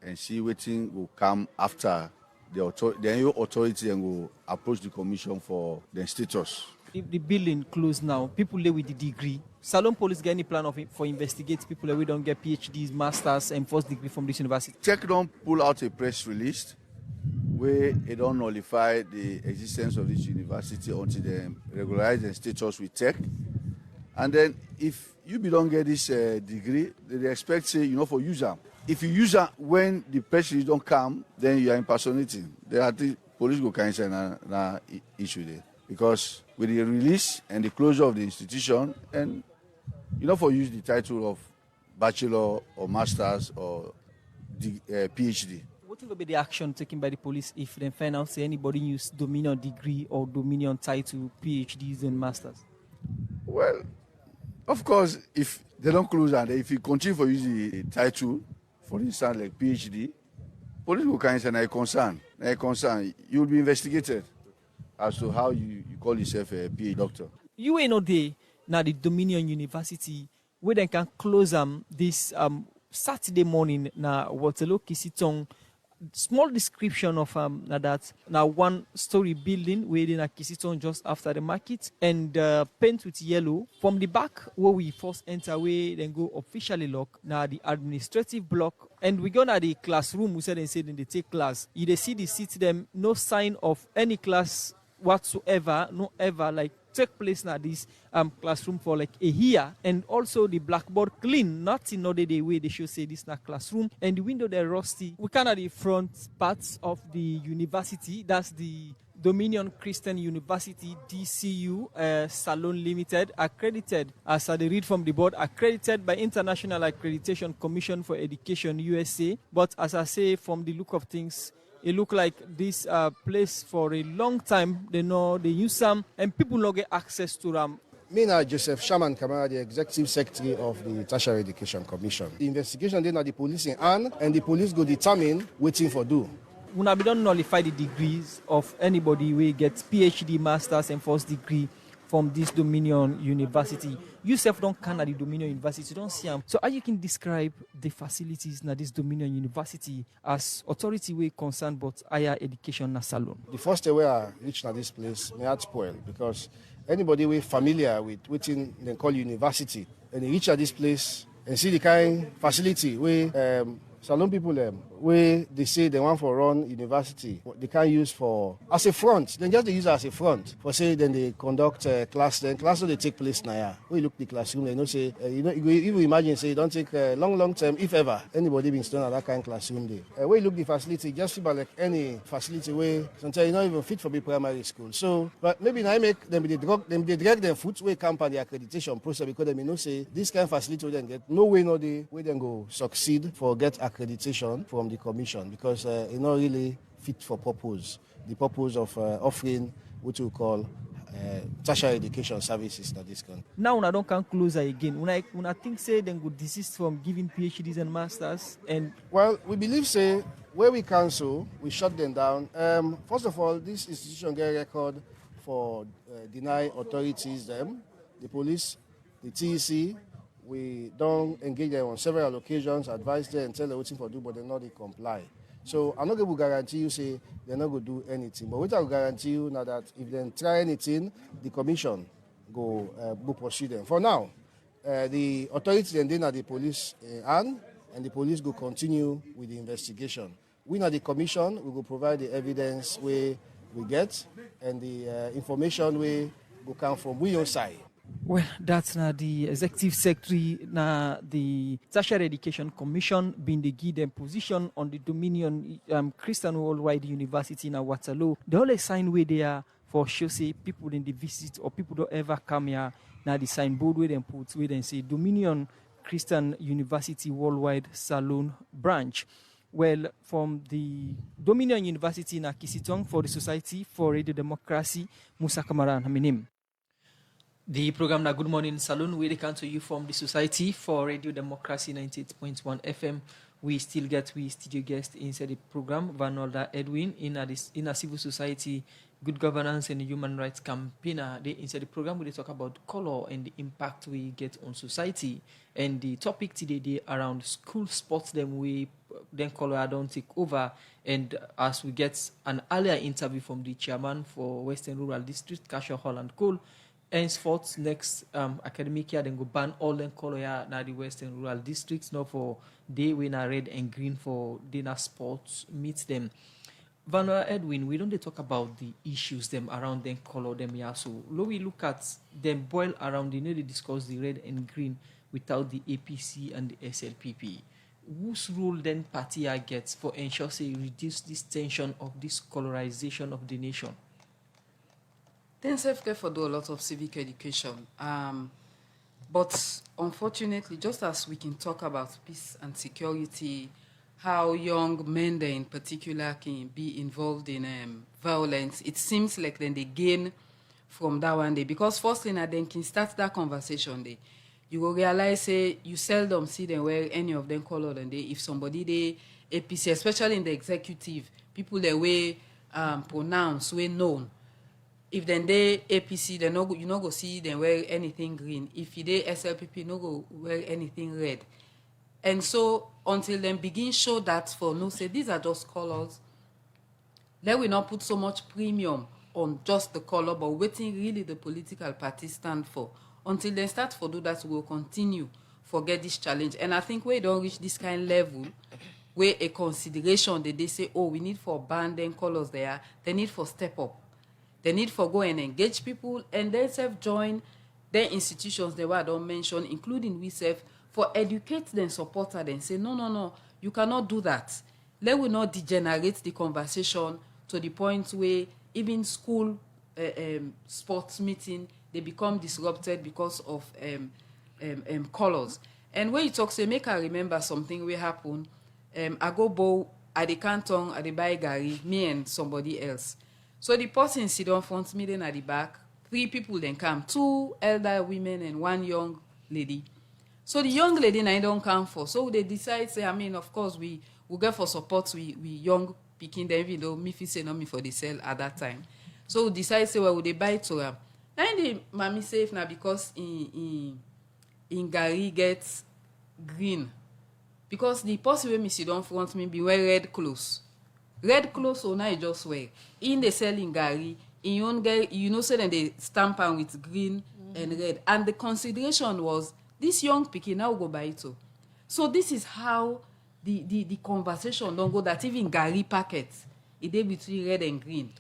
[SPEAKER 13] and see what thing will come after the new authority and will approach the commission for the status.
[SPEAKER 4] If the building closed now, people there with the degree, Salone Police get any plan for investigate people that we don't get PhDs, masters, and first degree from this university?
[SPEAKER 13] Tech don't pull out a press release where they don't nullify the existence of this university until they regularize the status with Tech. And then if you don't get this degree, they expect say for user. If you use it when the press release don't come, then you are impersonating. The police go cancel na issue there. Because with the release and the closure of the institution, and for use the title of bachelor or masters or PhD.
[SPEAKER 4] What will be the action taken by the police if they find out say anybody use Dominion degree or Dominion title, PhDs and masters?
[SPEAKER 13] Well, of course, if they don't close and if you continue for using the title, for instance, like PhD, police will cancel a concern. You will be investigated as to how you call yourself a PhD doctor.
[SPEAKER 4] You ain't no day. now the Dominion University, where they can close this Saturday morning na Waterloo Kisitong. Small description of that now one story building where in a Kisitong just after the market and paint with yellow from the back where we first enter way then go officially lock now the administrative block and we go to the classroom we said they take class you they see the seats them no sign of any class whatsoever no ever like take place now this classroom for like a year and also the blackboard clean not in order the way they should say this na classroom and the window they're rusty we can at the front parts of the university that's the Dominion Christian University DCU Salone Limited accredited as I read from the board accredited by International Accreditation Commission for Education USA but as I say from the look of things it look like this place for a long time. They know they use some, and people don't get access to them.
[SPEAKER 14] Me now, Joseph Shaman Kamara, the Executive Secretary of the Tertiary Education Commission. The investigation then at the police in hand, and the police go determine waiting for do.
[SPEAKER 4] We don't nullify the degrees of anybody who gets PhD, Masters, and first degree from this Dominion University. You self don't can at the Dominion University, you don't see them. So how you can describe the facilities na this Dominion University as authority way concerned about higher education na Salone?
[SPEAKER 14] The first day where I reached at this place, my heart spoiled because anybody we familiar with waiting they call university and they reach at this place and see the kind facility where Salone people where they say they want for run university, they can't use for as a front. Then just they use it as a front for say then they conduct class. Then class they take place now. We look the classroom. They know say you imagine say don't take long term if ever anybody been studying at that kind of classroom there. We look the facility just feel like any facility where sometimes you not even fit for the primary school. So but maybe now make them they drag their foot way camp on the accreditation process because they may know say this kind of facility will then get no way no day where then go succeed for get accreditation from the commission because it's not really fit for purpose. The purpose of offering what we call tertiary education services to this country.
[SPEAKER 4] Now I don't can close again. When I think say then go desist from giving PhDs and masters and
[SPEAKER 14] well we believe say where we cancel we shut them down. First of all, this institution get a record for deny authorities them, the police, the TEC. We don't engage them on several occasions, advise them and tell them what to do, but they're not comply. So I'm not going to guarantee you say they're not going to do anything. But what I will guarantee you now that if they try anything, the commission go pursue them. For now, the authorities then are the police and the police will continue with the investigation. We now the commission, we will provide the evidence we get and the information we will come from we own side.
[SPEAKER 4] Well, that's the executive secretary the Tertiary Education Commission being the give them position on the Dominion Christian Worldwide University in Waterloo. The only sign where they are for sure say people in the visit or people don't ever come here now the signboard where they put where they say Dominion Christian University Worldwide Salone branch. Well, from the Dominion University in Kisitong for the Society for Radio Democracy, Musa Kamara Haminim. The program na Good Morning Salone, we come to you from the Society for Radio Democracy 98.1 FM. We still get studio guest inside the program, Vanolda Edwin, in a civil society, good governance and human rights campaigner. Inside the program, we talk about color and the impact we get on society. And the topic today around school sports, then color don't take over. And as we get an earlier interview from the chairman for Western Rural District, Kasha Holland Cole, henceforth next academic year then go ban all them color na the Western Rural Districts now for day when are red and green for dinner sports meet them. Vanilla Edwin, we don't talk about the issues them around them color them yeah. So we look at them boil around they discuss the red and green without the APC and the SLPP. Whose role then party gets for ensure say reduce this tension of this colorization of the nation?
[SPEAKER 10] Then self-care for do a lot of civic education. But unfortunately, just as we can talk about peace and security, how young men in particular can be involved in violence, it seems like then they gain from that one day. Because firstly, now then can start that conversation day. You will realize, say, you seldom see them where any of them color than they. If somebody they APC, especially in the executive, people that way pronounce, way known. if then they APC, they no go, you no go see them wear anything green. If you dey SLPP, no go wear anything red. And so until then begin show that for no say these are just colors, let we not put so much premium on just the color, but waiting really the political party stand for. Until they start for do that, we will continue forget this challenge. And I think we don't reach this kind of level where a consideration that they say, oh, we need for band and colors there, they need for step up. They need for go and engage people and then self-join their institutions they were don't mention, including we self, for educate them, support them, and say, no, you cannot do that. Let we not degenerate the conversation to the point where even school sports meeting, they become disrupted because of colors. And when you talk, say, make I remember something will happen. I go bow at the canton, at the buy Gary, me and somebody else. So the person sit down front me, then at the back, 3 people then come, 2 elder women and 1 young lady. So the young lady I don't come for. So they decide, say, I mean, of course, we get for support, we young picking them, even though me say no me for the sale at that time. So we decide, say, well, would they buy it to them? Then the mommy say, now because in Gary gets green. Because the person when me sit down front me be wear red clothes. Red clothes, so now you just wear. In the selling Gary, in your own guy, you know, say then they stamp on with green and red. And the consideration was, this young pikin now go buy it too. So this is how the conversation don't go that even Gary packets, it dey between red and green.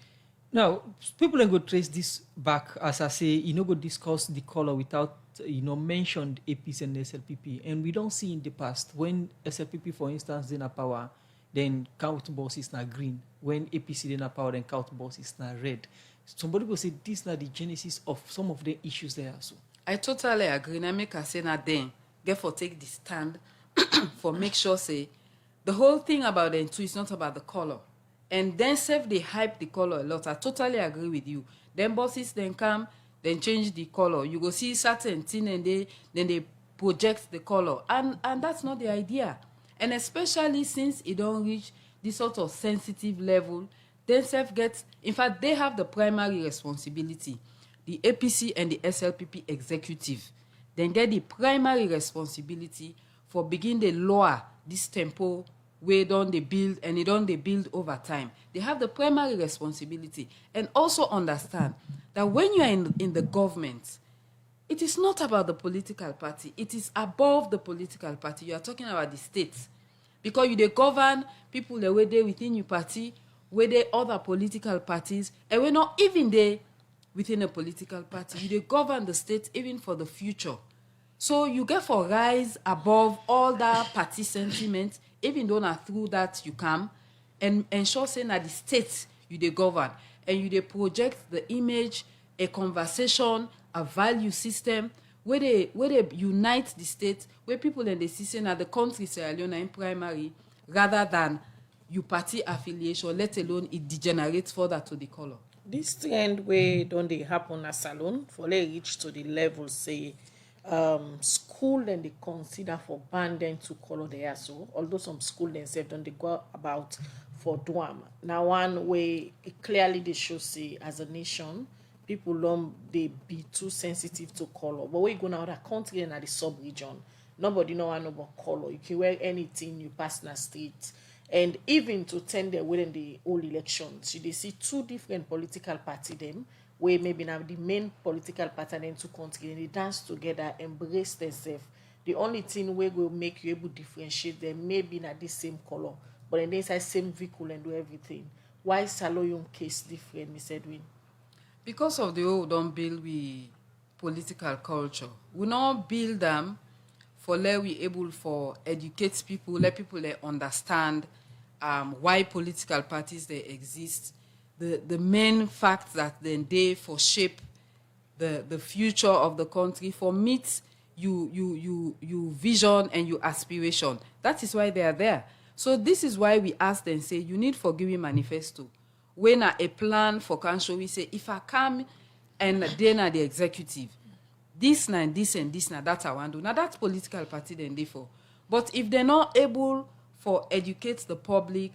[SPEAKER 4] Now, people then go trace this back, as I say, you know, go discuss the color without, mentioned APC and SLPP. And we don't see in the past, when SLPP, for instance, in a power, then count bosses na green. When APC in a power, then count bosses na red. Somebody will say this is the genesis of some of the issues there also.
[SPEAKER 10] I totally agree. I make a say na then, get for take the stand for make sure, say, the whole thing about them too is not about the color. And then self they hype the color a lot. I totally agree with you. Then bosses then come, then change the color. You go see certain thing and then they project the color. And that's not the idea. And especially since it don't reach this sort of sensitive level, then self gets, in fact, they have the primary responsibility. The APC and the SLPP executive then get the primary responsibility for begin the lower this tempo where don't they build and it don't they build over time. They have the primary responsibility and also understand that when you are in the government, it is not about the political party. It is above the political party. You are talking about the state. Because you they govern people the way they within your party, where they other political parties, and we're not even there within a political party. You they govern the state even for the future. So you get for rise above all that party sentiment, even though not through that you come, and ensure saying that the state you they govern, and you they project the image, a conversation, a value system, where they unite the state, where people in the system at the country Sierra Leone in primary, rather than you party affiliation, let alone it degenerates further to the color.
[SPEAKER 1] This trend where don't they happen at Salone for they reach to the level say school then they consider for band them to color there. So although some school themselves don't they go about for Duam. Now one way it clearly they show say as a nation people don't they be too sensitive to color. But when you go now other country and at the sub-region, nobody know about color. You can wear anything you pass in the street. And even to tend their within the whole elections, you they see 2 different political party them, where maybe now the main political party and then 2 countries, and they dance together, embrace themselves. The only thing we will make you able to differentiate them maybe not the same color, but then inside same vehicle and do everything. Why is Salone case different, Miss Edwin?
[SPEAKER 10] Because of the way we don't build we political culture. We not build them for let we able for educate people, let people understand why political parties they exist, the main fact that then they for shape the future of the country, for meet you vision and your aspiration. That is why they are there. So this is why we ask them, say, you need for giving manifesto. When a plan for council, we say, if I come and then the executive, this and this and this now that I want to do. Now that's political party then they for. But if they're not able for educate the public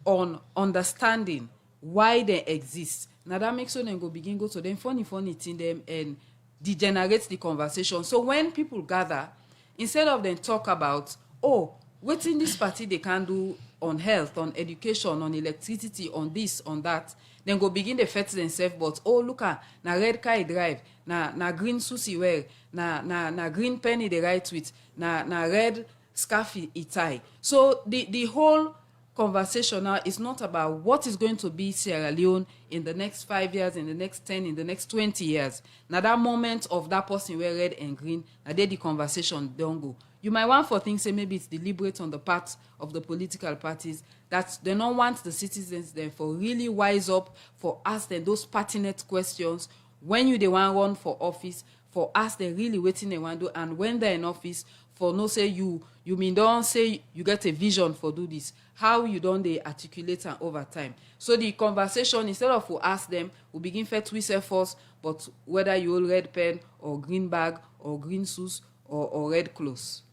[SPEAKER 10] on understanding why they exist, Now that makes so then go begin go to them funny thing them and degenerate the conversation. So when people gather, instead of them talk about, oh, what's in this party they can do on health, on education, on electricity, on this, on that, then go begin the fet themselves, but oh look at na red car he drive, na green susi wear, na green penny they write with, na red scarf he tie. So the whole conversation now is not about what is going to be Sierra Leone in the next 5 years, in the next 10, in the next 20 years. Now that moment of that person wear red and green, now there the conversation don't go. You might want for things say maybe it's deliberate on the part of the political parties that they don't want the citizens then for really wise up, for ask them those pertinent questions when you they want run for office, for ask them really waiting they want to do, and when they're in office for no say you mean don't say you get a vision for do this, how you don't they articulate and over time. So the conversation, instead of we ask them, we begin first twist first, but whether you hold red pen or green bag or green shoes or red clothes.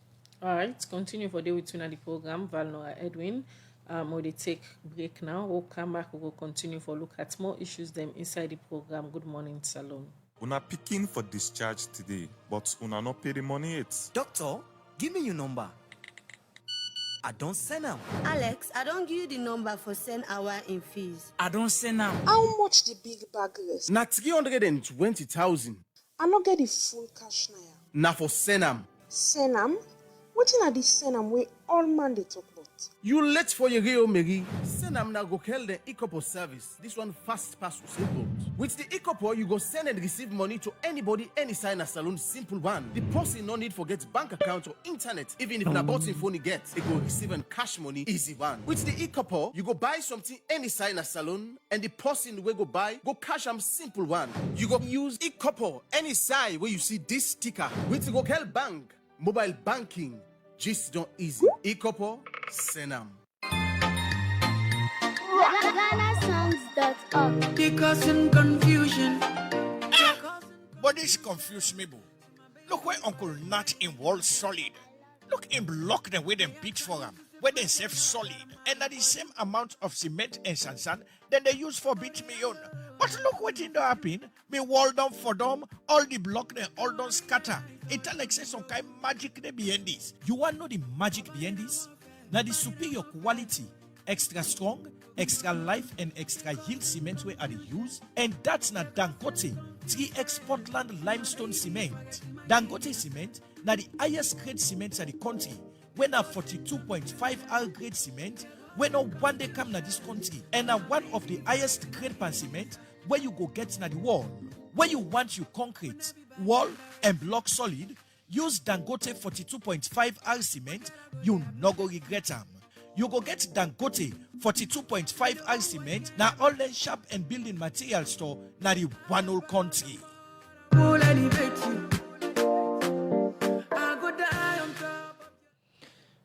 [SPEAKER 1] All right, continue for day with the program. Valnora Edwin. We'll take break now. We'll come back. We'll continue for look at more issues them inside the program. Good Morning Salone.
[SPEAKER 15] Una picking for discharge today, but una not pay the money yet.
[SPEAKER 16] Doctor, give me your number. I don't send them.
[SPEAKER 17] Alex, I don't give you the number for send hour in fees.
[SPEAKER 16] I don't send them.
[SPEAKER 18] How much the big bag is?
[SPEAKER 11] Na 320,000.
[SPEAKER 18] I not get the full cash now.
[SPEAKER 11] Na for send am.
[SPEAKER 18] Send them? What in the send them way all man they talk about?
[SPEAKER 11] You late for your Rio Mary. Send am na go call the Ecopo service. This one fast pass simple. With the Ecopo, you go send and receive money to anybody, any sign a salon, simple one. The person no need forget bank account or internet. Even if na bought phone he gets, it go receive and cash money, easy one. With the Ecopo, you go buy something, any sign a salon, and the person will go buy, go cash am simple one. You go use Ecopo, any sign where you see this sticker. With the go call bank, mobile banking, just don't easy. Ecopo, send am.
[SPEAKER 19] GhanaSongs.org.
[SPEAKER 20] They causing confusion.
[SPEAKER 21] But this confused me, boo. Look where Uncle Nat in World Solid. Look in block them where them beat for them, where they save solid. And at the same amount of cement and sand then they use for beat me on. But look what in the happen. Me wall down for them, all the block they all don't scatter. It like say some kind of magic they behind this. You want to know the magic behind this? Now the superior quality, extra strong, extra life and extra yield cement we are use, and that's not Dangote 3X Portland limestone cement. Dangote cement now the highest grade cement at the country. When a 42.5 R grade cement, when no one day come na this country, and one of the highest grade pan cement where you go get na the wall. Where you want your concrete, wall and block solid, use Dangote 42.5 R cement, you no go regret them. You go get Dangote 42.5 R cement, na all the shop and building material store na the one whole country.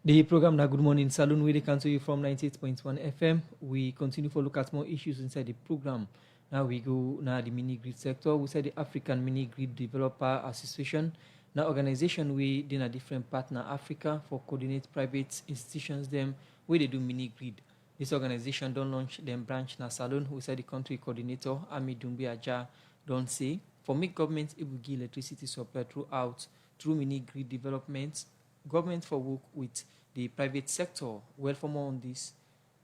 [SPEAKER 4] The program na Good Morning Salone, where they come to you from 98.1 FM. We continue to look at more issues inside the program. Now we go now the mini grid sector. We say the African Mini Grid Developer Association. Now organization we in a different partner Africa for coordinate private institutions them where they do mini grid. This organization don't launch them branch na Salone. We say the country coordinator Ami Dumbi Aja don't say for make government it will give electricity supply through mini grid development. Government for work with the private sector. Well, for more on this,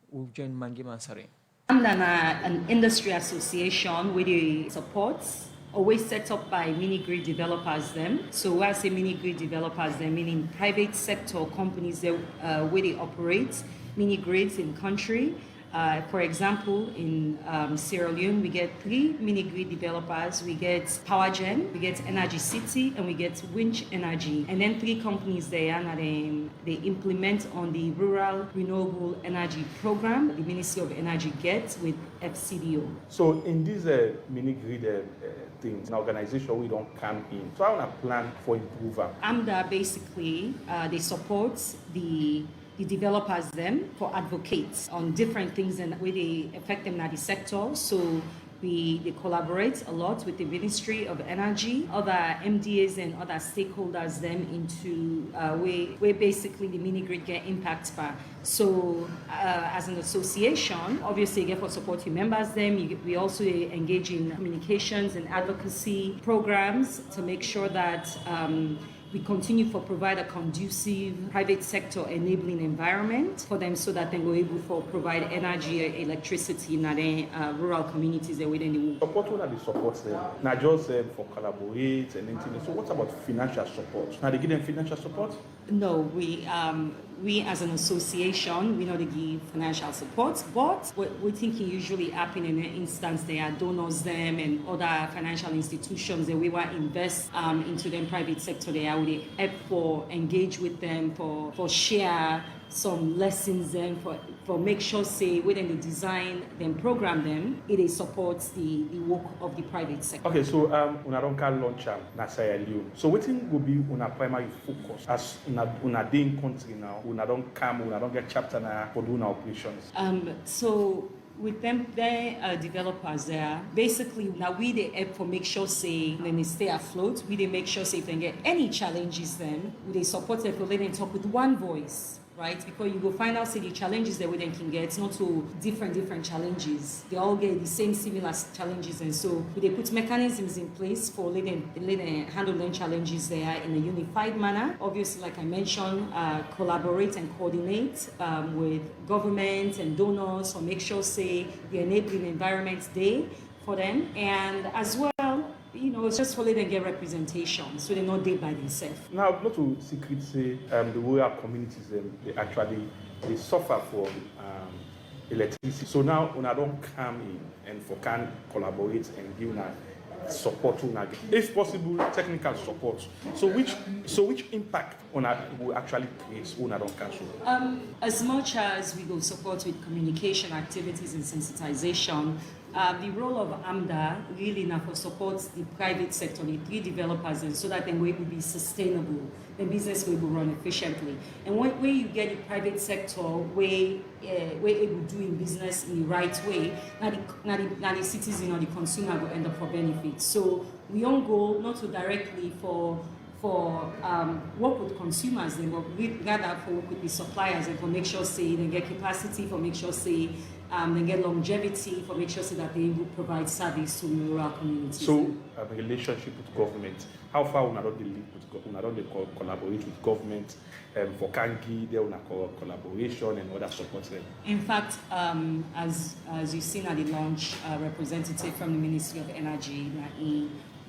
[SPEAKER 4] we'll join Mange Mansare.
[SPEAKER 22] I'm an industry association with the supports always set up by mini grid developers them. So when I say mini grid developers them, meaning private sector companies that where they operate mini grids in country. For example, in Sierra Leone, we get 3 mini grid developers. We get PowerGen, we get Energy City, and we get Winch Energy. And then 3 companies there, and they implement on the Rural Renewable Energy Program the Ministry of Energy gets with FCDO.
[SPEAKER 3] So in these mini grid things, an organization we don't come in. So I want to plan for improver.
[SPEAKER 22] AMDA basically, they support the developers them for advocates on different things and where they affect them in the sector. So They collaborate a lot with the Ministry of Energy, other MDAs and other stakeholders them into where basically the mini grid get impact by. So as an association, obviously get for support your members them. We also engage in communications and advocacy programs to make sure that we continue to provide a conducive private sector enabling environment for them so that they were able to provide energy, electricity in the rural communities within the world.
[SPEAKER 3] Support what are the supports there? Not just for collaborate and anything. So what about financial support? Now they give them financial support?
[SPEAKER 22] No, we as an association, we know they give financial support, but we're thinking usually happen in an instance there are donors them and other financial institutions that we want to invest into them private sector there, would help for engage with them, for share some lessons then for make sure say within the design then program them it supports the work of the private sector.
[SPEAKER 3] Okay, so una don can launch na Sierra Leone. So wetin go be una primary focus as una dey in country now, una don come, una don get chapter na for doing operations.
[SPEAKER 22] So with them, their developers there, basically now we they help for make sure say when they stay afloat, we they make sure say if they get any challenges then they support them for letting talk with one voice. Right? Because you go find out say the challenges that we then can get, it's not so different challenges. They all get the same similar challenges, and so they put mechanisms in place for letting handle them challenges there in a unified manner. Obviously, like I mentioned, collaborate and coordinate with governments and donors or make sure say the enabling environment day for them, and as well, it's just for let them get representation, so they're not there by themselves.
[SPEAKER 3] Now, not to secret say the rural communities they suffer for electricity. So now una don't come in and for can collaborate and give una support una, if possible technical support. So which impact una will actually create una don't cancel?
[SPEAKER 22] As much as we go support with communication activities and sensitization. The role of AMDA really now for supports the private sector, the three developers, and so that then we will be sustainable, the business will run efficiently. And when you get the private sector where able doing business in the right way, now the citizen or the consumer will end up for benefits. So we don't go not to directly for work with consumers, then we rather for work with the suppliers and for make sure say they get capacity, for make sure say they get longevity, for make sure so that they will provide service to rural communities.
[SPEAKER 3] So relationship with government, how far una don dey link with una don dey collaborate with government for Kangi, there una collaboration and other support them?
[SPEAKER 22] In fact, as you've seen at the launch, representative from the Ministry of Energy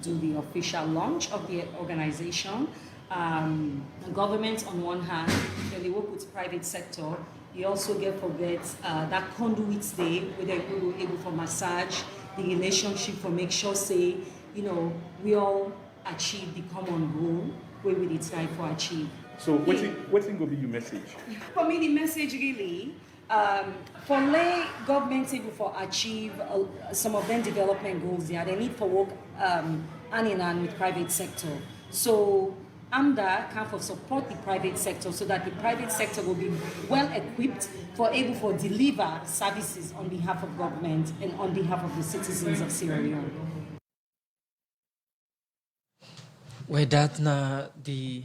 [SPEAKER 22] do the official launch of the organization. The government on one hand, when they work with private sector, you also get that conduit day where they will able for massage the relationship for make sure say, we all achieve the common goal where we try for achieve.
[SPEAKER 3] So what's going to be your message?
[SPEAKER 22] For me, the message really, for lay government able for achieve some of them development goals there, they need for work hand in hand with private sector. So AMDA can for support the private sector so that the private sector will be well equipped for able to deliver services on behalf of government and on behalf of the citizens of Sierra Leone.
[SPEAKER 4] Well, that na the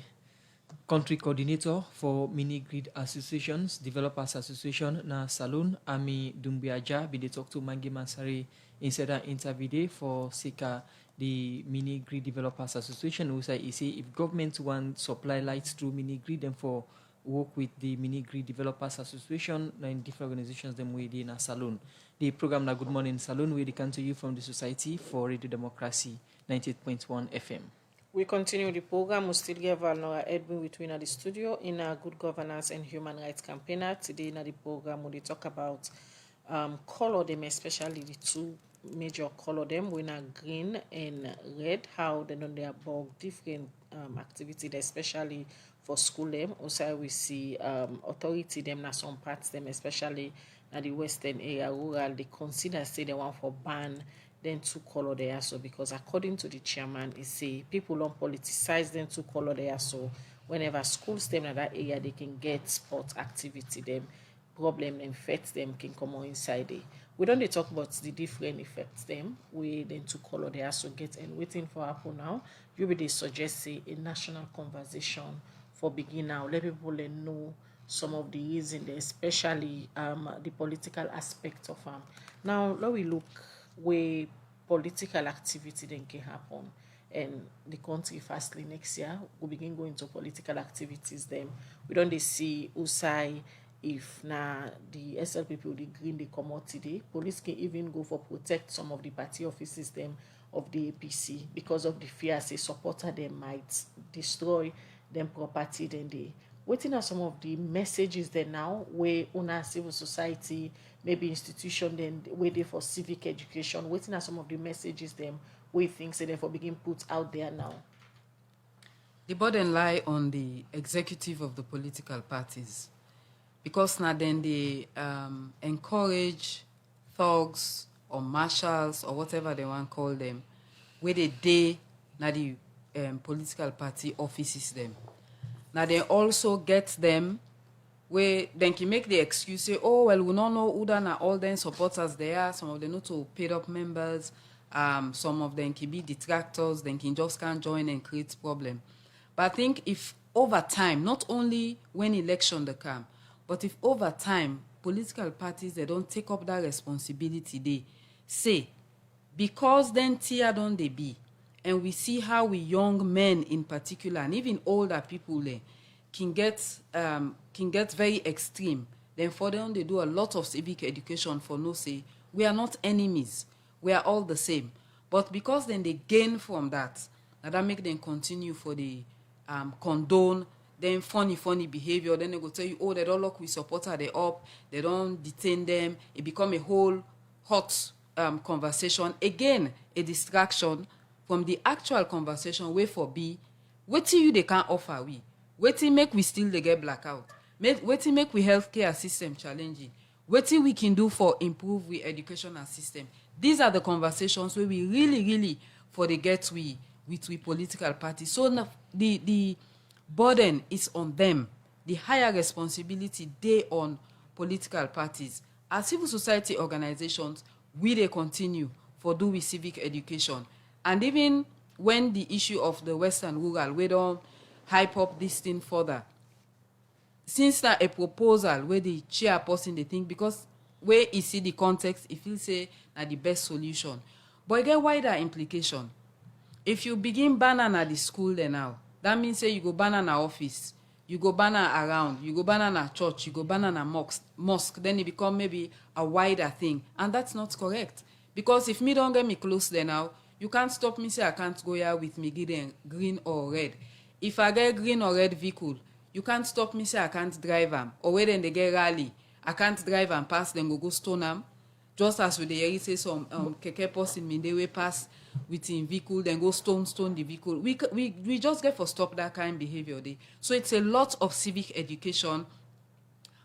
[SPEAKER 4] country coordinator for mini grid associations, developers association na Salone, Ami Dumbiaja, be they talk to Mangi Mansari inside an interview day for Sika, the mini grid developers association. Who say if government want supply lights through mini grid, then for work with the mini grid developers association and different organizations them way in a Salone. The program na Good Morning Salone, where they come to you from the Society for Radio Democracy 98.1 FM.
[SPEAKER 1] We continue the program. We still give Nora Edwin between at the studio in a good governance and human rights campaigner. Today in the program we talk about color them, especially the two major color them when are green and red, how they know they are about different activity, especially for school them. Also we see authority them na some parts them, especially at the western area rural, they consider say they want for ban then two color there. So because according to the chairman, he say people don't politicize them two color there. So whenever schools them in that area, they can get sport activity them, problem them, fete them can come on inside it. we don't dey talk about the different effects them we then to color they also get and waiting for Apple now. You will they suggest say a national conversation for begin now. Let people know some of the reason there, especially the political aspect of now let we look where political activity then can happen and the country fastly next year we begin going to political activities then we don't dey see usai if na the SLPP or the green they come out today, police can even go for protect some of the party offices them of the APC because of the fear say supporter them might destroy them property then they waiting are some of the messages there now where una civil society maybe institution then where they for civic education waiting are some of the messages them we think say therefore begin put out there now.
[SPEAKER 10] The burden lie on the executive of the political parties because now then they encourage thugs or marshals or whatever they want to call them where they now the political party offices them. Now they also get them where then can make the excuse say, oh well, we don't know who done all them supporters they are. Some of them not to paid up members. Some of them can be detractors. Then can just can't join and create problem. But I think if over time, not only when election they come, but if over time political parties they don't take up that responsibility, they say because then tier don't they be. And we see how we young men in particular, and even older people can get very extreme. Then for them, they do a lot of civic education for no say, we are not enemies. We are all the same. But because then they gain from that, and that make them continue for the condone then funny behavior. Then they go tell you, oh, they don't look with supporter, they up, they don't detain them. It become a whole hot conversation. Again, a distraction from the actual conversation where for be waiting you they can't offer we waiting make we still they get blackout waiting make we healthcare system challenging waiting we can do for improve we educational system. These are the conversations where we really for the get we with we political parties. So now the burden is on them. The higher responsibility they on political parties. As civil society organizations, we they continue for do with civic education. And even when the issue of the Western rural, we don't hype up this thing further. Since that a proposal where the chairperson they think because where he see the context, he feels say that the best solution. But get wider implication. If you begin banning at the school then now, that means say you go banning at office, you go banning around, you go banning at church, you go banning at mosque, then it become maybe a wider thing. And that's not correct. Because if me don't get me close there now, you can't stop me say I can't go here with me getting green or red. If I get green or red vehicle, you can't stop me say I can't drive them. Or where then they get rally, I can't drive and pass, then go stone them. Just as with the say some keke person mean they way pass with in vehicle, then go stone the vehicle. We just get for stop that kind of behavior there. So it's a lot of civic education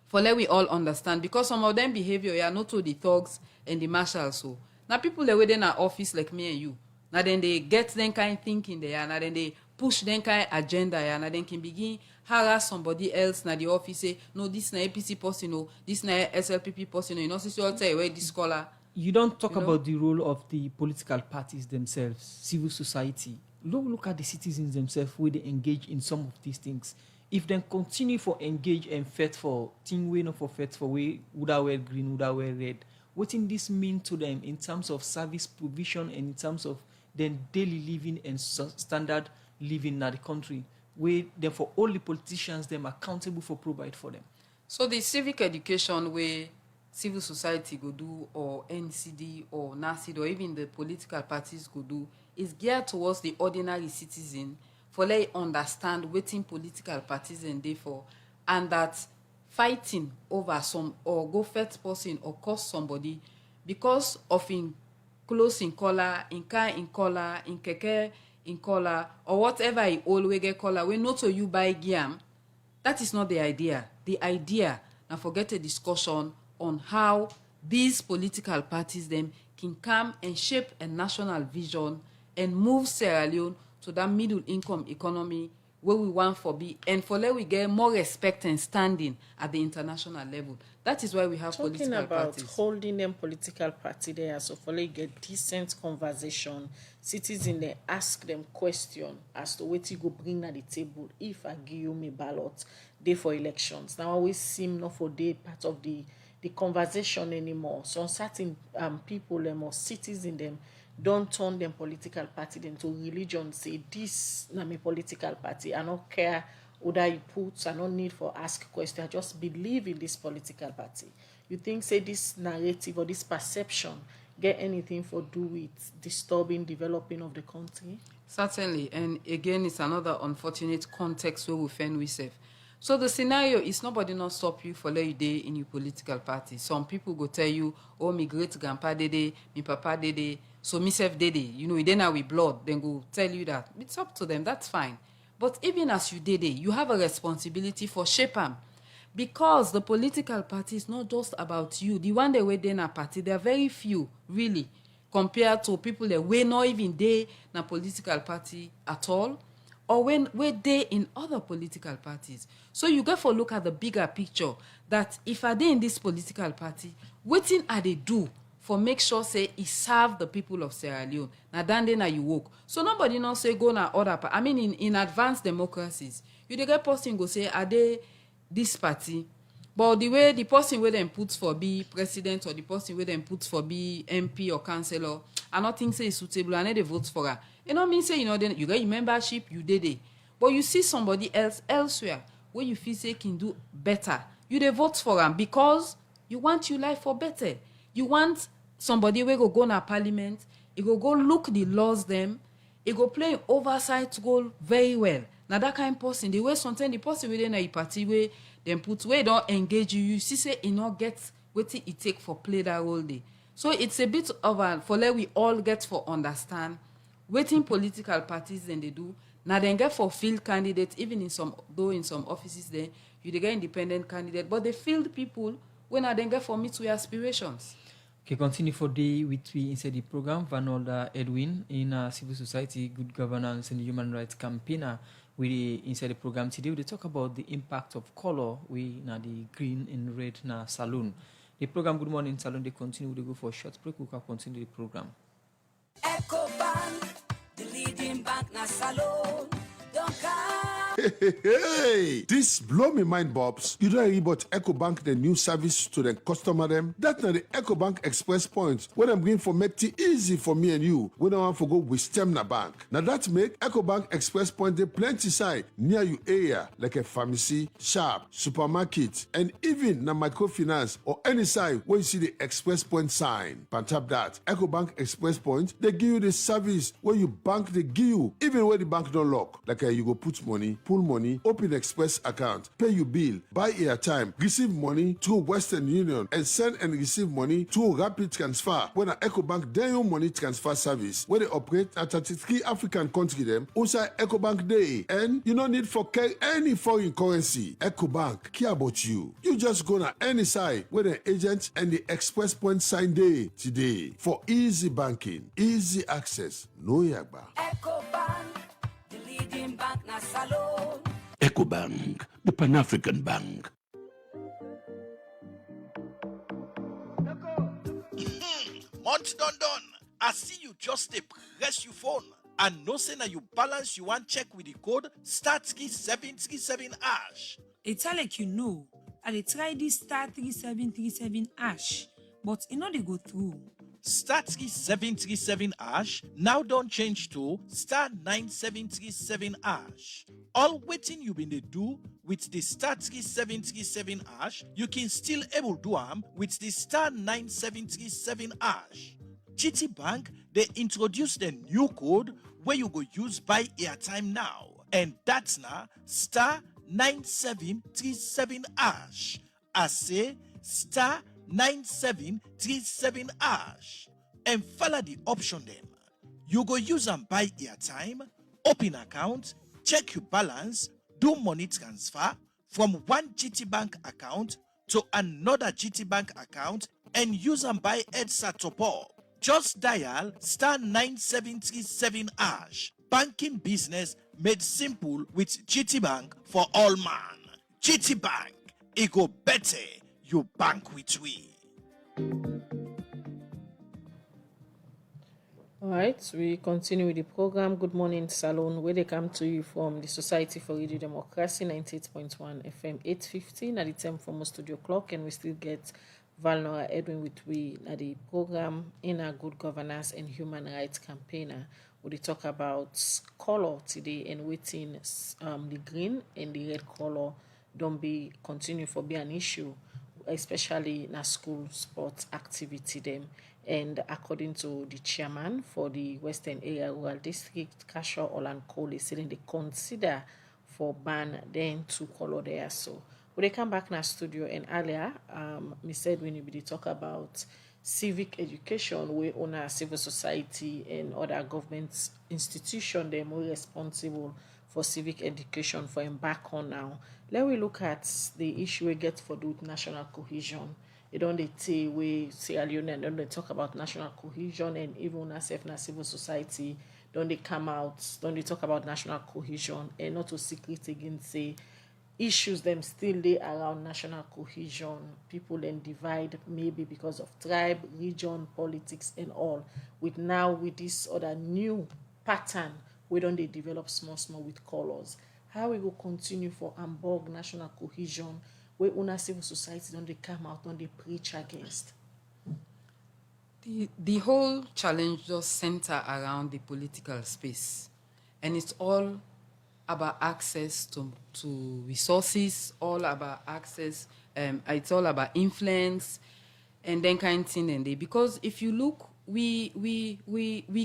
[SPEAKER 10] for let we all understand because some of them behavior not to the thugs and the marshals. So now people they within our office like me and you. Now then they get them kind of thinking there. Now then they push them kind of agenda. Now then can begin harass somebody else. Now the office say no, this na APC person, no, this na SLPP person. You know, so you tell where this scholar.
[SPEAKER 4] You don't talk about the role of the political parties themselves, civil society. Look at the citizens themselves where they engage in some of these things. If they continue for engage and fight for thing way not for fight for way would I wear green, would I wear red. What in this mean to them in terms of service provision and in terms of then daily living and standard living in the country, where therefore all the politicians them accountable for provide for them.
[SPEAKER 10] So the civic education where civil society go do or NCD or NACID or even the political parties go do is geared towards the ordinary citizen for they understand what in political parties and therefore and that fighting over some or go first person or cause somebody because of in close in color, in car in color, in keke in color, or whatever he always get color, we not so you buy giam. That is not the idea. The idea, now forget a discussion on how these political parties them can come and shape a national vision and move Sierra Leone to that middle income economy where we want for be, and for let we get more respect and standing at the international level. That is why we have
[SPEAKER 1] Talking
[SPEAKER 10] political
[SPEAKER 1] about
[SPEAKER 10] parties.
[SPEAKER 1] holding them political party there, so for like get decent conversation, citizens they ask them question as to what you go bring at the table if I give you me ballot day for elections. Now always seem not for day part of the conversation anymore. So certain people them or citizens them don't turn them political party them to religion. Say this na me political party. I don't care whether you put. I don't need for ask question. I just believe in this political party. You think say this narrative or this perception get anything for do with disturbing developing of the country?
[SPEAKER 10] Certainly, and again, it's another unfortunate context where we find ourselves. So the scenario is nobody not stop you for let you day in your political party. Some people go tell you, oh, me great grandpa did, me papa did, so myself did. You know, then now we blood, then go tell you that. It's up to them, that's fine. But even as you did it, you have a responsibility for shape them. Because the political party is not just about you. The one that were in a party, there are very few, really, compared to people that were not even there in a political party at all, or when we're there in other political parties. So you got to look at the bigger picture, that if I dey in this political party, what thing are they do for make sure say it serve the people of Sierra Leone? Now then na you work. So nobody not say go na other I mean in advanced democracies, you dey get person go say are they this party, but the way the person where them put for be president or the person where them put for be MP or councillor, I not think say it's suitable and they vote for her. You know mean say you know then you get your membership, you did it. But you see somebody else elsewhere where you feel say can do better, you dey vote for them because you want your life for better. You want somebody where go na parliament, he go look the laws them, he go play oversight role very well. Now that kind of person, the way sometimes the person within a party where them put where don't engage you, you see say he not get what it take for play that role day. So it's a bit of a for let we all get for understand waiting political parties then they do. Now then get for field candidates, even in some offices there, you get independent candidate, but the field people when I then get for meet with aspirations.
[SPEAKER 4] Okay, continue for day with we inside the program. Vanolda Edwin in civil society, good governance and human rights campaigner. We inside the program today we talk about the impact of color. We na the green and red na Salone. The program Good Morning Salone they continue. They go for a short break. We can continue the program.
[SPEAKER 7] Echo Bank, the leading bank na Salone. Don't come.
[SPEAKER 19] Hey, this blow me mind, Bobs. You don't hear about EcoBank, the new service to the customer them. That's not the EcoBank Express points. When I'm going for make it easy for me and you. When I want to go with Stemna Bank. Now that make EcoBank Express point they plenty side near you area like a pharmacy, shop, supermarket, and even na microfinance or any side where you see the Express point sign. On top that, EcoBank Express point they give you the service where you bank they give you even where the bank don't lock. Like you go put money, pull money, open express account, pay your bill, buy airtime, receive money through Western Union, and send and receive money through rapid transfer. When an EcoBank then your money transfer service, where they operate at 33 African countries them, also EcoBank Day, and you don't need for carry any foreign currency. EcoBank care about you. You just go to any side where the agent and the express point sign day today for easy banking, easy access, no yagba.
[SPEAKER 7] EcoBank, the leading bank na Salone.
[SPEAKER 23] EcoBank, the Pan-African Bank.
[SPEAKER 21] Month done. I see you just press your phone and no say na you balance you want check with the code *337#.
[SPEAKER 24] It's like you know, I dey try this *3737#, but it not dey go through.
[SPEAKER 21] *3737# now don't change to *9737#. All waiting you been they do with the *3737#, you can still able do am with the *9737#. GT Bank, they introduce the new code where you go use buy airtime now. And that's now *9737#. I say *9737#. And follow the option then. You go use and buy airtime, open account, check your balance, do money transfer from one GT Bank account to another GT Bank account, and use and buy EDSA top up. Just dial star 977 hash. Banking business made simple with GT Bank for all man. GT Bank, it go better. You bank with we.
[SPEAKER 1] All right, we continue with the program Good Morning Salone, where they come to you from the Society for Radio Democracy, 98.1 FM, 8:50, at the time from our studio clock, and we still get Valnora Edwin with we at the program in a good governance and human rights campaigner. We talk about color today and waiting the green and the red color don't be continue for be an issue, especially in a school sports activity them. And according to the chairman for the Western Area Rural District, Kasha Olan Cole, saying they consider for ban then to color there. So when they come back in our studio and earlier, me said when you be talk about civic education, we own a civil society and other government institution, they're more responsible for civic education for him back on now. Let we look at the issue we get for the national cohesion. They don't they say we Sierra Leone and don't they talk about national cohesion, and even as na civil society don't they come out, don't they talk about national cohesion, and not to secret again say issues them still they around national cohesion. People then divide maybe because of tribe, region, politics and all. With now with this other new pattern, we don't they develop small with colors. How we will continue for Hamburg national cohesion where una civil society don't they come out, don't they preach against?
[SPEAKER 10] The whole challenge just center around the political space, and it's all about access to resources, all about access, it's all about influence, and then kind of thing. And they, because if you look, we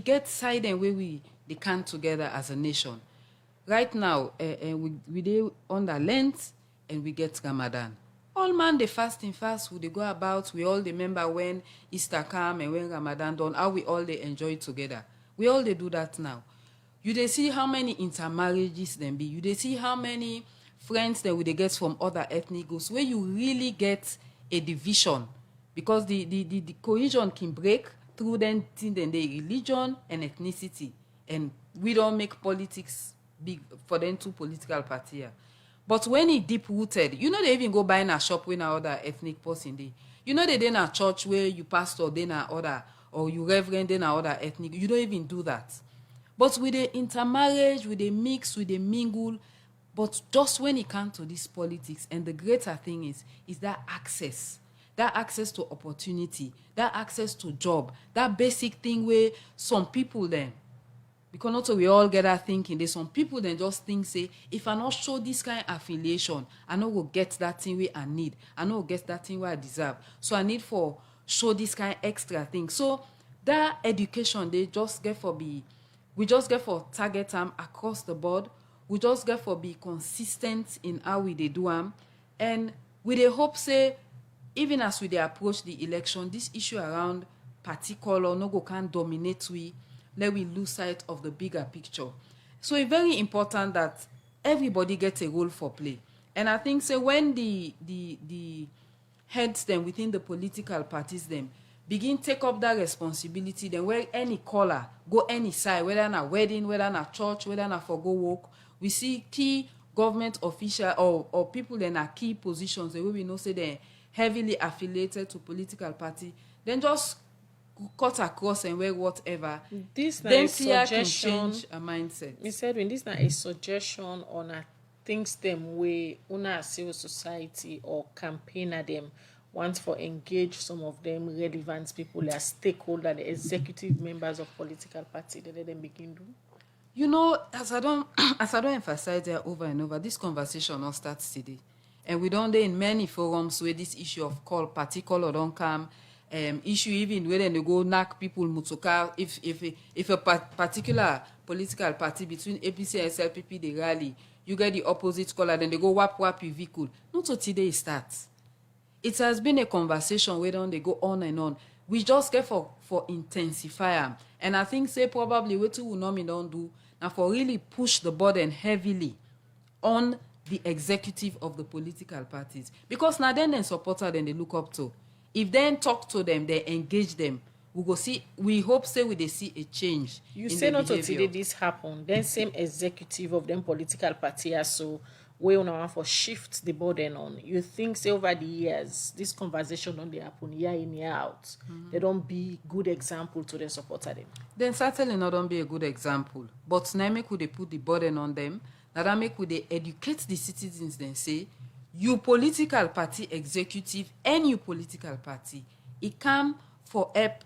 [SPEAKER 10] get side and where they come together as a nation. Right now, we dey under Lent and we get Ramadan. All man they fast, we they go about, we all remember when Easter come and when Ramadan done, how we all they enjoy together. We all they do that now. You they see how many intermarriages them be. You they see how many friends that we they get from other ethnic groups, where you really get a division, because the cohesion can break through then the religion and ethnicity, and we don't make politics big for them two political party. But when it deep rooted, you know they even go buy in a shop when other ethnic person they. You know they in a church where you pastor then other, or you reverend then other ethnic. You don't even do that. But with the intermarriage, with the mix, with the mingle, but just when it comes to this politics, and the greater thing is that access to opportunity, that access to job, that basic thing where some people then, because not so we all get that thinking, there's some people then just think, say, if I not show this kind of affiliation, I know will get that thing where I need, I know will get that thing where I deserve. So I need for show this kind of extra thing. So that education, they just get for be, we just get for target them across the board. We just get for be consistent in how we they do them. And we they hope, say, even as we they approach the election, this issue around particular no go can dominate we, let we lose sight of the bigger picture. So it's very important that everybody gets a role for play. And I think, say, when the heads them within the political parties them begin take up that responsibility, then where any color, go any side, whether in a wedding, whether in a church, whether in a for go walk, we see key government official or people in a key positions, the way we know say they're heavily affiliated to political party, then just cut across and wear whatever.
[SPEAKER 1] This
[SPEAKER 10] then
[SPEAKER 1] a
[SPEAKER 10] suggestion
[SPEAKER 1] suggestion.
[SPEAKER 10] change a mindset.
[SPEAKER 1] Miss Edwin, this not a suggestion on a things them way una civil society or campaigner them wants for engage some of them relevant people as stakeholder, the executive members of political party that let them begin do.
[SPEAKER 10] You know, as I don't emphasize there over and over, this conversation not starts today. And we don't in many forums where this issue of call particular don't come. Issue even where they go knock people mutuka if a particular political party between APC and SLPP they rally, you get the opposite color, then they go wap your vehicle. Not to today it starts. It has been a conversation where they go on and on. We just get for intensify them. And I think say probably what we normally don't do now for really push the burden heavily on the executive of the political parties. Because now then supporter then they look up to. If then talk to them, they engage them, we hope say we dey see a change.
[SPEAKER 1] You
[SPEAKER 10] in
[SPEAKER 1] say
[SPEAKER 10] the
[SPEAKER 1] not
[SPEAKER 10] behavior.
[SPEAKER 1] until this happen, then same executive of them political party as so we on want for shift the burden on. You think say over the years this conversation don't dey happen year in year out. They don't be good example to the supporter them.
[SPEAKER 10] Then certainly not don't be a good example. But now make we dey put the burden on them. Now that make we dey educate the citizens. Then say, you political party executive and you political party, it come for help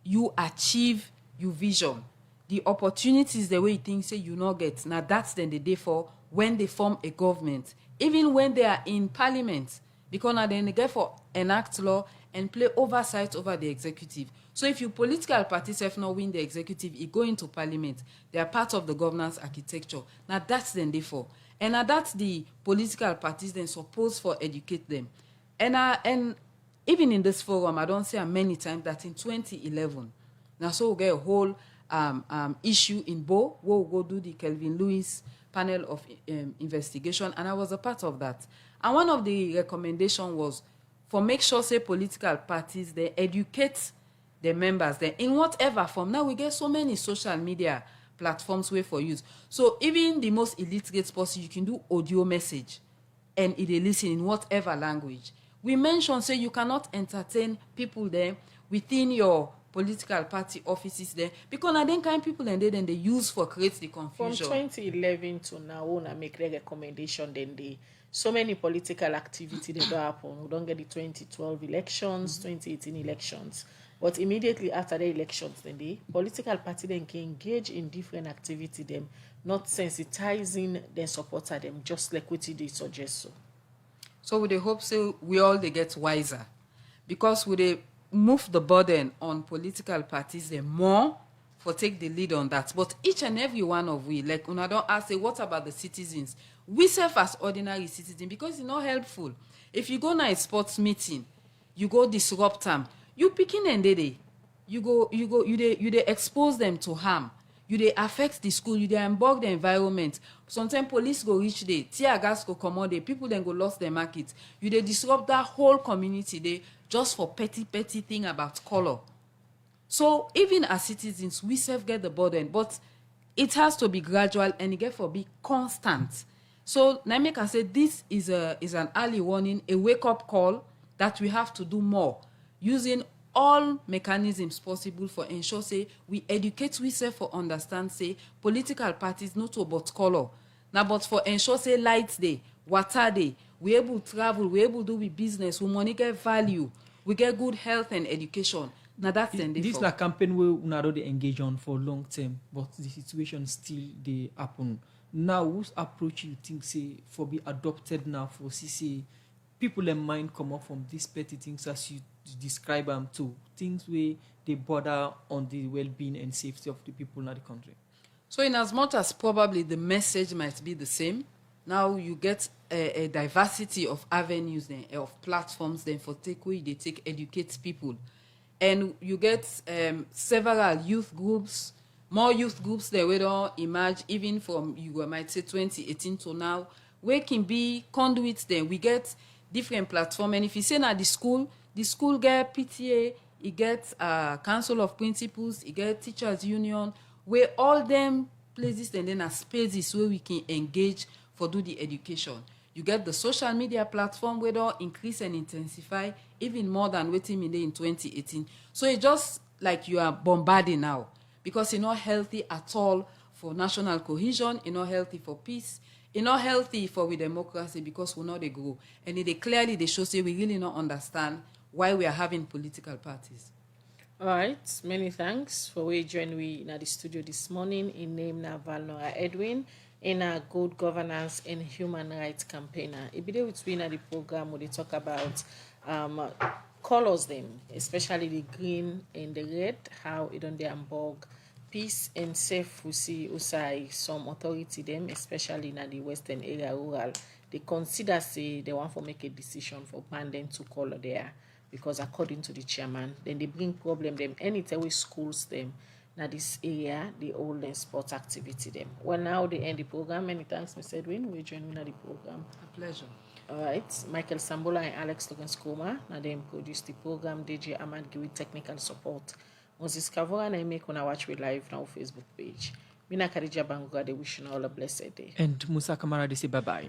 [SPEAKER 10] you achieve your vision. The opportunities the way you think say you not get. Now that's then the day for when they form a government, even when they are in parliament, because now then they get for enact law and play oversight over the executive. So if you political parties have not win the executive, it go into parliament. They are part of the governance architecture. Now that's then they for. And now that's the political parties then supposed for educate them. And even in this forum, I don't say many times that in 2011, now so we get a whole issue in Bo, where we go do the Kelvin Lewis panel of investigation, and I was a part of that. And one of the recommendations was for make sure say political parties they educate their members then in whatever form. Now we get so many social media platforms way for use. So even the most illiterate person, you can do audio message and it will listen in whatever language. We mentioned say you cannot entertain people there within your political party offices there because I think kind people and then they use for create the confusion.
[SPEAKER 1] From 2011 to now, when I make the recommendation, then so many political activity that don't happen. We don't get the 2012 elections, 2018 elections. But immediately after the elections, then the political party then can engage in different activity, them not sensitizing their supporter them, just like what they suggest.
[SPEAKER 10] So we hope so we all they get wiser, because we they move the burden on political parties then more for take the lead on that. But each and every one of we, like when I don't ask, say, what about the citizens? We serve as ordinary citizens because it's not helpful. If you go to a sports meeting, you go disrupt them. You picking and they they expose them to harm. You they affect the school. You they embog the environment. Sometimes police go reach there, tear gas go come on there. People then go lost their market. You they disrupt that whole community there just for petty thing about color. So even as citizens, we self get the burden, but it has to be gradual and it get to be constant. So Naimeka said this is an early warning, a wake-up call that we have to do more, using all mechanisms possible for ensure say we educate we self for understand say political parties not about color. Now but for ensure say light day, water day, we able to travel, we able to do with business, we money get value, we get good health and education. Now that's
[SPEAKER 4] this is a campaign we una don dey engage on for long term, but the situation still dey happen. Now, whose approach you think say for be adopted now for CC people in mind come up from these petty things as you describe them to things where they border on the well-being and safety of the people in the country?
[SPEAKER 10] So in as much as probably the message might be the same, now you get a diversity of avenues then, of platforms then for take way they take educate people. And you get several youth groups, more youth groups that we don't emerge even from, you might say 2018 to now, where can be conduits then. We get different platforms. And if you say now the school get PTA, it gets Council of Principals, it get Teachers Union, where all them places and then are spaces where we can engage for do the education. You get the social media platform where they increase and intensify even more than waiting in 2018. So it's just like you are bombarding now because it's not healthy at all for national cohesion, it's not healthy for peace, it's not healthy for we democracy because we know they grow. And they clearly they show say we really not understand why we are having political parties.
[SPEAKER 1] All right, many thanks for we join we in the studio this morning. In name na Valnora Edwin, in a good governance and human rights campaigner. It be there with we in the program where they talk about colors them, especially the green and the red, how it on the Hamburg peace and safe. We see usai some authority them, especially in the western area rural. They consider say they want to make a decision for ban them to color there. Because according to the chairman, then they bring problem them anytime we schools them now this area, the old and sports activity them. Well, now they end the program. Many thanks, Mr. Edwin. We join in the program.
[SPEAKER 10] A pleasure.
[SPEAKER 1] All right. Michael Sambola and Alex Logan Skoma. Now they produce the program. DJ Ahmad give technical support. Moses Kavora na make una watch we live now Facebook page. Mina Khadija Banguga, they wish you all a blessed day.
[SPEAKER 4] And Musa Kamara, they say bye-bye.